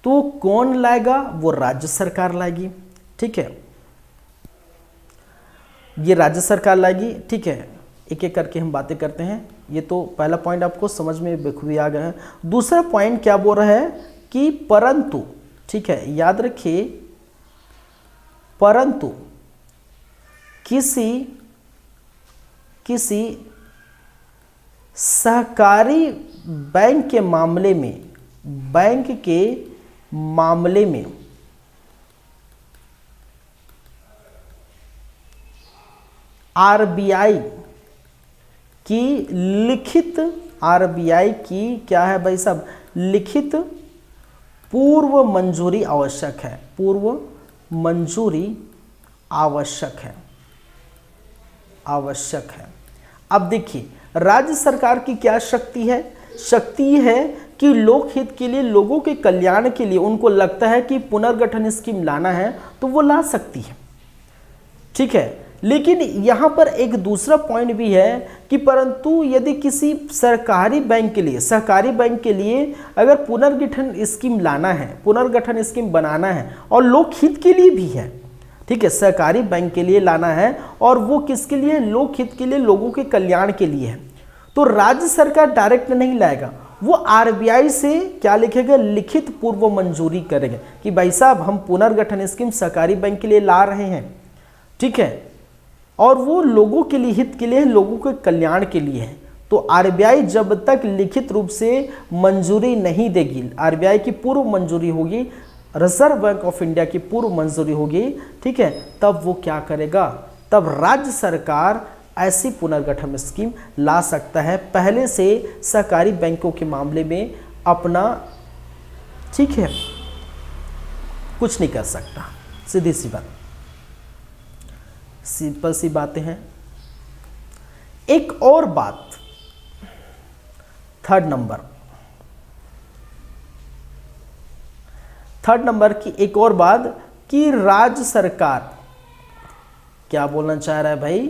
तो कौन लाएगा? वो राज्य सरकार लाएगी। ठीक है, ये राज्य सरकार लाएगी। ठीक है, एक एक करके हम बातें करते हैं। ये तो पहला पॉइंट आपको समझ में बखूबी आ गया है। दूसरा पॉइंट क्या बोल रहा है कि परंतु, ठीक है, याद रखिए, परंतु किसी सहकारी बैंक के मामले में, बैंक के मामले में आरबीआई की लिखित, आरबीआई की क्या है भाई साहब? लिखित पूर्व मंजूरी आवश्यक है। पूर्व मंजूरी आवश्यक है, आवश्यक है। अब देखिए, राज्य सरकार की क्या शक्ति है? शक्ति है कि लोकहित के लिए, लोगों के कल्याण के लिए उनको लगता है कि पुनर्गठन स्कीम लाना है तो वो ला सकती है। ठीक है, लेकिन यहां पर एक दूसरा पॉइंट भी है कि परंतु यदि किसी सरकारी बैंक के लिए, सहकारी बैंक के लिए अगर पुनर्गठन स्कीम लाना है, पुनर्गठन स्कीम बनाना है और लोकहित के लिए भी है, ठीक है, सहकारी बैंक के लिए लाना है और वो किसके लिए? लोकहित के लिए, लोगों के कल्याण के लिए है, तो राज्य सरकार डायरेक्ट नहीं लाएगा, वो आरबीआई से क्या लिखेगा? लिखित पूर्व मंजूरी करेंगे कि भाई साहब हम पुनर्गठन स्कीम सहकारी बैंक के लिए ला रहे हैं। ठीक है, और वो लोगों के लिए, हित के लिए, लोगों के कल्याण के लिए है। तो आरबीआई जब तक लिखित रूप से मंजूरी नहीं देगी, आरबीआई की पूर्व मंजूरी होगी, रिजर्व बैंक ऑफ इंडिया की पूर्व मंजूरी होगी, ठीक है, तब वो क्या करेगा? तब राज्य सरकार ऐसी पुनर्गठन स्कीम ला सकता है। पहले से सहकारी बैंकों के मामले में अपना, ठीक है, कुछ नहीं कर सकता। सीधी सी बात, सिंपल सी बातें हैं। एक और बात, थर्ड नंबर की एक और बात कि राज्य सरकार क्या बोलना चाह रहा है भाई?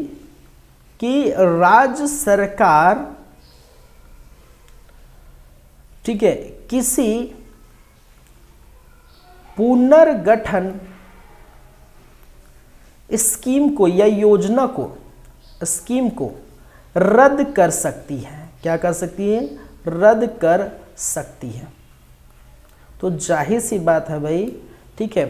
कि राज्य सरकार, ठीक है, किसी पुनर्गठन स्कीम को या योजना को, स्कीम को रद्द कर सकती है। क्या कर सकती है? रद्द कर सकती है। तो जाहिर सी बात है भाई, ठीक है।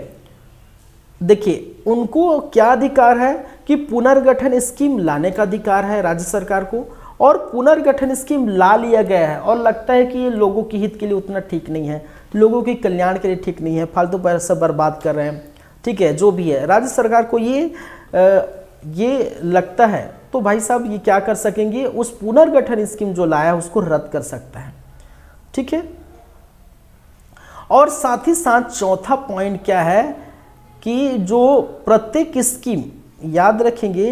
देखिए उनको क्या अधिकार है कि पुनर्गठन स्कीम लाने का अधिकार है राज्य सरकार को, और पुनर्गठन स्कीम ला लिया गया है और लगता है कि ये लोगों के हित के लिए उतना ठीक नहीं है, लोगों के कल्याण के लिए ठीक नहीं है, फालतू पैसा बर्बाद कर रहे हैं, ठीक है, जो भी है राज्य सरकार को ये लगता है, तो भाई साहब ये क्या कर सकेंगे, उस पुनर्गठन स्कीम जो लाया है उसको रद्द कर सकता है, ठीक है। और साथ ही साथ चौथा पॉइंट क्या है कि जो प्रत्येक स्कीम, याद रखेंगे,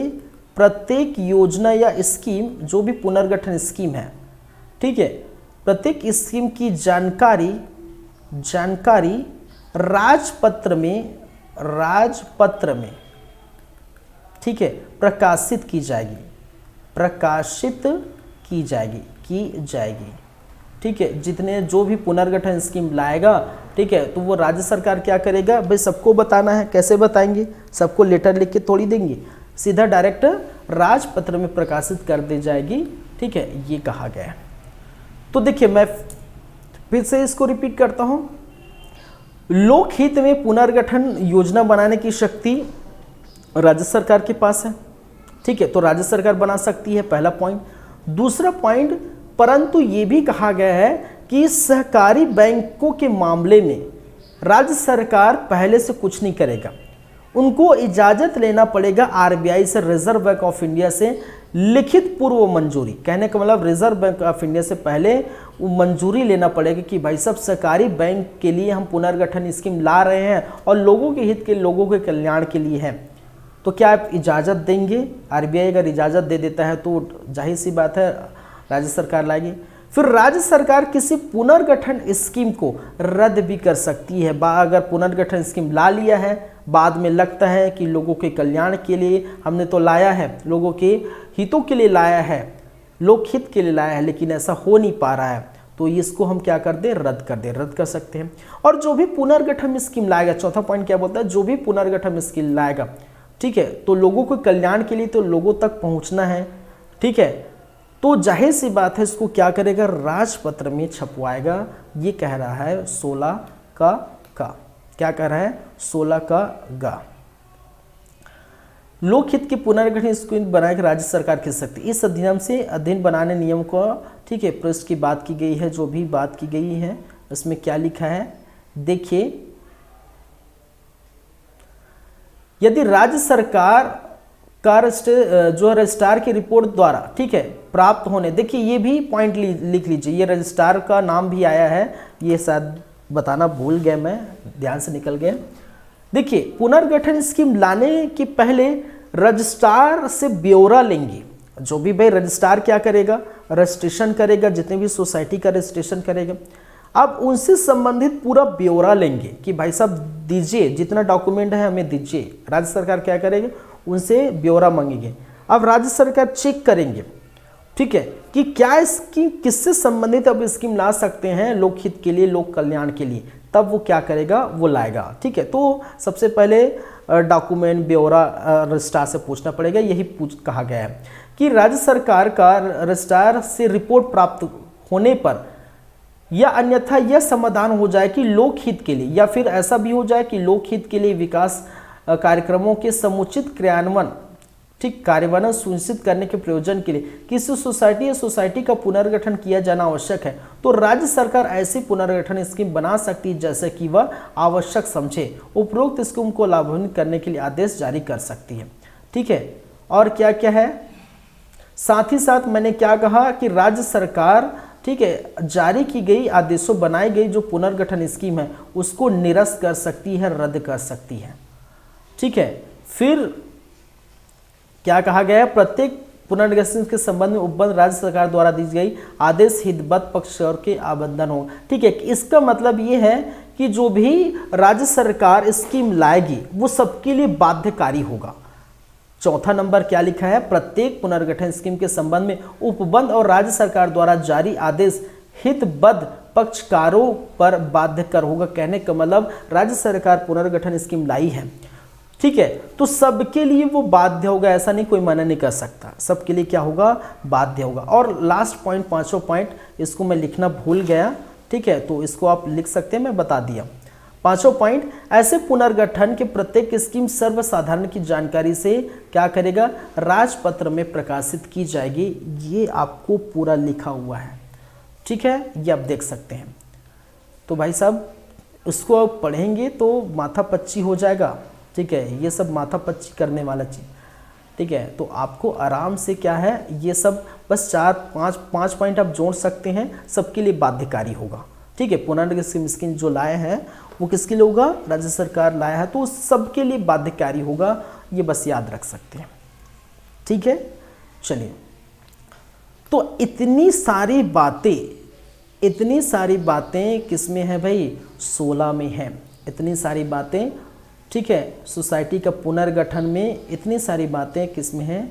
प्रत्येक योजना या स्कीम जो भी पुनर्गठन स्कीम है, ठीक है, प्रत्येक स्कीम की जानकारी राजपत्र में ठीक है प्रकाशित की जाएगी, ठीक है। जितने जो भी पुनर्गठन स्कीम लाएगा, ठीक है, तो वो राज्य सरकार क्या करेगा भाई, सबको बताना है। कैसे बताएंगे, सबको लेटर लिख के थोड़ी देंगे, सीधा डायरेक्ट राजपत्र में प्रकाशित कर दी जाएगी, ठीक है, ये कहा गया है। तो देखिए मैं फिर से इसको रिपीट करता हूं, लोकहित में पुनर्गठन योजना बनाने की शक्ति राज्य सरकार के पास है, ठीक है, तो राज्य सरकार बना सकती है, पहला पॉइंट। दूसरा पॉइंट, परंतु ये भी कहा गया है कि सहकारी बैंकों के मामले में राज्य सरकार पहले से कुछ नहीं करेगा, उनको इजाज़त लेना पड़ेगा आरबीआई से, रिजर्व बैंक ऑफ इंडिया से लिखित पूर्व मंजूरी। कहने का मतलब रिजर्व बैंक ऑफ इंडिया से पहले वो मंजूरी लेना पड़ेगा कि भाई सब सहकारी बैंक के लिए हम पुनर्गठन स्कीम ला रहे हैं और लोगों के हित के, लोगों के कल्याण के लिए है, तो क्या आप इजाज़त देंगे? आरबीआई अगर इजाज़त दे देता है तो जाहिर सी बात है राज्य सरकार लाएगी। फिर राज्य सरकार किसी पुनर्गठन स्कीम को रद्द भी कर सकती है। अगर पुनर्गठन स्कीम ला लिया है, बाद में लगता है कि लोगों के कल्याण के लिए हमने तो लाया है, लोगों के हितों के लिए लाया है, लोकहित के लिए लाया है, लेकिन ऐसा हो नहीं पा रहा है, तो इसको हम क्या कर दें, रद्द कर सकते हैं। और जो भी पुनर्गठन स्कीम लाएगा, चौथा पॉइंट क्या बोलता है, जो भी पुनर्गठन स्कीम लाएगा, ठीक है, तो लोगों के कल्याण के लिए तो लोगों तक पहुंचना है, ठीक है, तो जाहिर सी बात है इसको क्या करेगा, राजपत्र में छपवाएगा। ये कह रहा है 16 का क्या कह रहा है, 16 का गा। लोकहित के पुनर्गठन स्कीम बनाएगी राज्य सरकार की शक्ति। इस अधिनियम से अधीन बनाने नियम को, ठीक है, पृष्ठ की बात की गई है, जो भी बात की गई है इसमें क्या लिखा है, देखिए, यदि राज्य सरकार का जो रजिस्ट्रार की रिपोर्ट द्वारा, ठीक है, प्राप्त होने, देखिए ये भी पॉइंट लिख लीजिए, ये रजिस्ट्रार का नाम भी आया है, ये शायद बताना भूल गया, मैं ध्यान से निकल गया। देखिए पुनर्गठन स्कीम लाने के पहले रजिस्ट्रार से ब्यौरा लेंगे। जो भी भाई रजिस्ट्रार क्या करेगा, रजिस्ट्रेशन करेगा, जितने भी सोसाइटी का रजिस्ट्रेशन करेगा, अब उनसे संबंधित पूरा ब्यौरा लेंगे कि भाई साहब दीजिए, जितना डॉक्यूमेंट है हमें दीजिए। राज्य सरकार क्या करेगी, उनसे ब्यौरा मांगेंगे। अब राज्य सरकार चेक करेंगे, ठीक है, कि क्या स्कीम किससे संबंधित अब स्कीम ला सकते हैं लोकहित के लिए, लोक कल्याण के लिए, तब वो क्या करेगा, वो लाएगा, ठीक है। तो सबसे पहले डॉक्यूमेंट ब्यौरा रजिस्ट्रार से पूछना पड़ेगा। यही कहा गया है कि राज्य सरकार का रजिस्ट्रार से रिपोर्ट प्राप्त होने पर या अन्यथा यह समाधान हो जाए कि लोकहित के लिए, या फिर ऐसा भी हो जाए कि लोकहित के लिए विकास कार्यक्रमों के समुचित क्रियान्वयन, ठीक, कार्यान्वयन सुनिश्चित करने के प्रयोजन के लिए किसी सोसाइटी या सोसाइटी का पुनर्गठन किया जाना आवश्यक है, तो राज्य सरकार ऐसी पुनर्गठन स्कीम बना सकती है जैसे कि वह आवश्यक समझे। उपरोक्त स्कीम को लाभान्वित करने के लिए आदेश जारी कर सकती है, ठीक है। और क्या क्या है, साथ ही साथ मैंने क्या कहा कि राज्य सरकार, ठीक है, जारी की गई आदेशों, बनाई गई जो पुनर्गठन स्कीम है उसको निरस्त कर सकती है, रद्द कर सकती है, ठीक है। फिर क्या कहा गया है, प्रत्येक पुनर्गठन के संबंध में उपबंध राज्य सरकार द्वारा दी गई आदेश हितबद्ध पक्षकार के आबंधन हो, ठीक है। इसका मतलब ये है कि जो भी राज्य सरकार स्कीम लाएगी वो सबके लिए बाध्यकारी होगा। चौथा नंबर क्या लिखा है, प्रत्येक पुनर्गठन स्कीम के संबंध में उपबंध और राज्य सरकार द्वारा जारी आदेश हितबद्ध पक्षकारों पर बाध्यकर होगा। कहने का मतलब राज्य सरकार पुनर्गठन स्कीम लाई है, ठीक है, तो सबके लिए वो बाध्य होगा, ऐसा नहीं कोई मना नहीं कर सकता, सबके लिए क्या होगा, बाध्य होगा। और लास्ट पॉइंट, पांचवा पॉइंट, इसको मैं लिखना भूल गया, ठीक है, तो इसको आप लिख सकते हैं, मैं बता दिया। पांचों पॉइंट, ऐसे पुनर्गठन के प्रत्येक स्कीम सर्वसाधारण की जानकारी से क्या करेगा, राजपत्र में प्रकाशित की जाएगी। ये आपको पूरा लिखा हुआ है, ठीक है, ये आप देख सकते हैं। तो भाई साहब इसको आप पढ़ेंगे तो माथा पच्ची हो जाएगा, ठीक है, ये सब माथा पच्ची करने वाला चीज़, ठीक है। तो आपको आराम से क्या है, ये सब बस 4-5 पॉइंट आप जोड़ सकते हैं, सबके लिए बाध्यकारी होगा, ठीक है। पुनर्गठन स्कीम जो लाए हैं वो किसके लिए होगा, राज्य सरकार लाया है तो सबके लिए बाध्यकारी होगा, ये बस याद रख सकते हैं, ठीक है। चलिए, तो इतनी सारी बातें किस में है भाई, 16 में है, इतनी सारी बातें, ठीक है। सोसाइटी का पुनर्गठन में इतनी सारी बातें किस में है,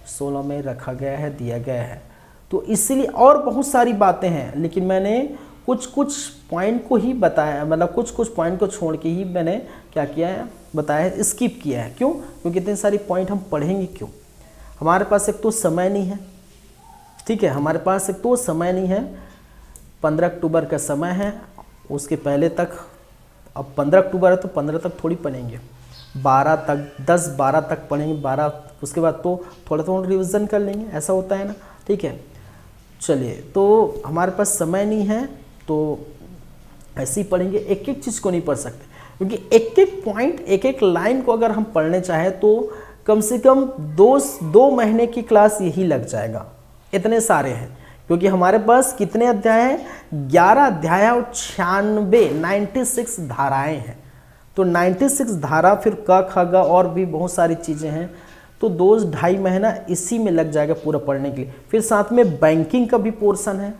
16 में रखा गया है, दिया गया है। तो इसीलिए और बहुत सारी बातें हैं, लेकिन मैंने कुछ पॉइंट को ही बताया, मतलब कुछ पॉइंट को छोड़ के ही मैंने क्या किया है, बताया है, स्किप किया है। क्यों, क्योंकि इतने सारी पॉइंट हम पढ़ेंगे क्यों, हमारे पास एक तो समय नहीं है, ठीक है, हमारे पास एक तो समय नहीं है। 15 अक्टूबर का समय है, उसके पहले तक, अब 15 अक्टूबर है तो 15 तक थोड़ी पढ़ेंगे, 12 तक, 10-12 तक पढ़ेंगे, 12 उसके बाद तो थोड़ा रिवीजन कर लेंगे, ऐसा होता है ना, ठीक है। चलिए, तो हमारे पास समय नहीं है तो ऐसे ही पढ़ेंगे, एक एक चीज़ को नहीं पढ़ सकते, क्योंकि एक एक पॉइंट, एक एक लाइन को अगर हम पढ़ने चाहें तो कम से कम 2 महीने की क्लास यही लग जाएगा, इतने सारे हैं। क्योंकि हमारे पास कितने अध्याय हैं, 11 अध्याय और 96 धाराएं हैं। तो 96 धारा, फिर क ख ग और भी बहुत सारी चीज़ें हैं, तो 2-2.5 महीना इसी में लग जाएगा पूरा पढ़ने के लिए। फिर साथ में बैंकिंग का भी पोर्शन है,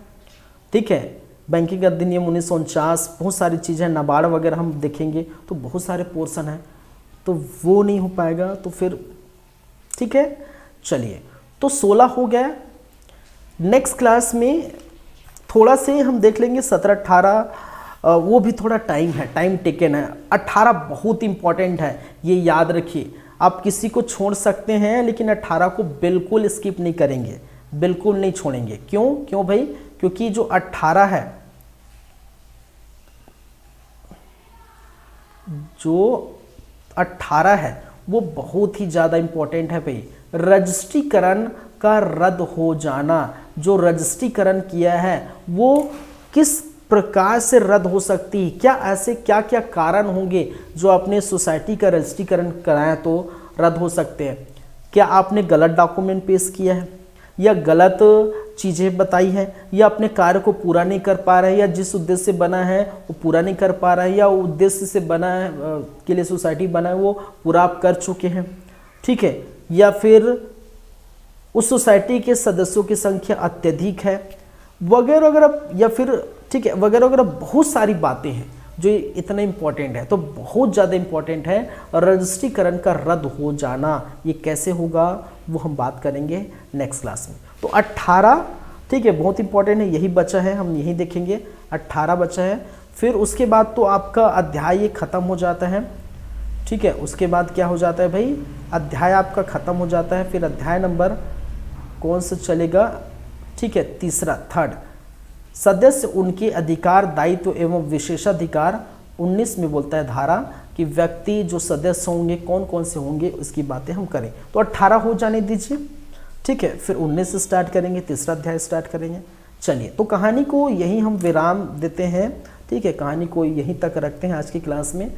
ठीक है, बैंकिंग अधिनियम 1949, बहुत सारी चीज़ें, नाबार्ड वगैरह हम देखेंगे, तो बहुत सारे पोर्शन हैं, तो वो नहीं हो पाएगा, तो फिर ठीक है। चलिए, तो 16 हो गया। नेक्स्ट क्लास में थोड़ा से हम देख लेंगे 17-18, वो भी थोड़ा टाइम है, टाइम टेकन है। 18 बहुत इंपॉर्टेंट है, ये याद रखिए। आप किसी को छोड़ सकते हैं, लेकिन 18 को बिल्कुल स्किप नहीं करेंगे, बिल्कुल नहीं छोड़ेंगे। क्यों भाई, क्योंकि जो 18 है, वो बहुत ही ज़्यादा इंपॉर्टेंट है भाई। रजिस्ट्रीकरण का रद्द हो जाना, जो रजिस्ट्रीकरण किया है वो किस प्रकार से रद्द हो सकती है, क्या ऐसे क्या क्या कारण होंगे जो अपने सोसाइटी का रजिस्ट्रीकरण कराया तो रद्द हो सकते हैं। क्या आपने गलत डॉक्यूमेंट पेश किया है, या गलत चीज़ें बताई है, या अपने कार्य को पूरा नहीं कर पा रहे हैं, या जिस उद्देश्य से बना है वो पूरा नहीं कर पा रहा है, या उद्देश्य से बना है के लिए सोसाइटी बना है वो पूरा आप कर चुके हैं, ठीक है, या फिर उस सोसाइटी के सदस्यों की संख्या अत्यधिक है, वगैरह वगैरह, या फिर ठीक है वगैरह वगैरह, बहुत सारी बातें हैं जो इतना इम्पोर्टेंट है। तो बहुत ज़्यादा इम्पोर्टेंट है रजिस्ट्रीकरण का रद्द हो जाना। ये कैसे होगा वो हम बात करेंगे नेक्स्ट क्लास में। तो 18 ठीक है, बहुत इंपॉर्टेंट है, यही बचा है, हम यही देखेंगे, 18 बचा है। फिर उसके बाद तो आपका अध्याय ये ख़त्म हो जाता है, ठीक है। उसके बाद क्या हो जाता है भाई, अध्याय आपका ख़त्म हो जाता है। फिर अध्याय नंबर कौन सा चलेगा, ठीक है, तीसरा, थर्ड, सदस्य उनके अधिकार, दायित्व एवं विशेषाधिकार। 19 में बोलता है धारा कि व्यक्ति जो सदस्य होंगे कौन कौन से होंगे, उसकी बातें हम करें। तो 18 हो जाने दीजिए, ठीक है। फिर 19 से स्टार्ट करेंगे, तीसरा अध्याय स्टार्ट करेंगे। चलिए, तो कहानी को यहीं हम विराम देते हैं, ठीक है, कहानी को यहीं तक रखते हैं आज की क्लास में।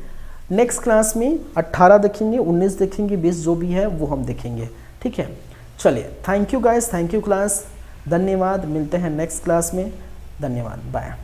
नेक्स्ट क्लास में 18 देखेंगे, 19 देखेंगे, 20 जो भी है वो हम देखेंगे, ठीक है। चलिए, thank you guys, thank you class, धन्यवाद। मिलते हैं नेक्स्ट क्लास में, धन्यवाद, बाय।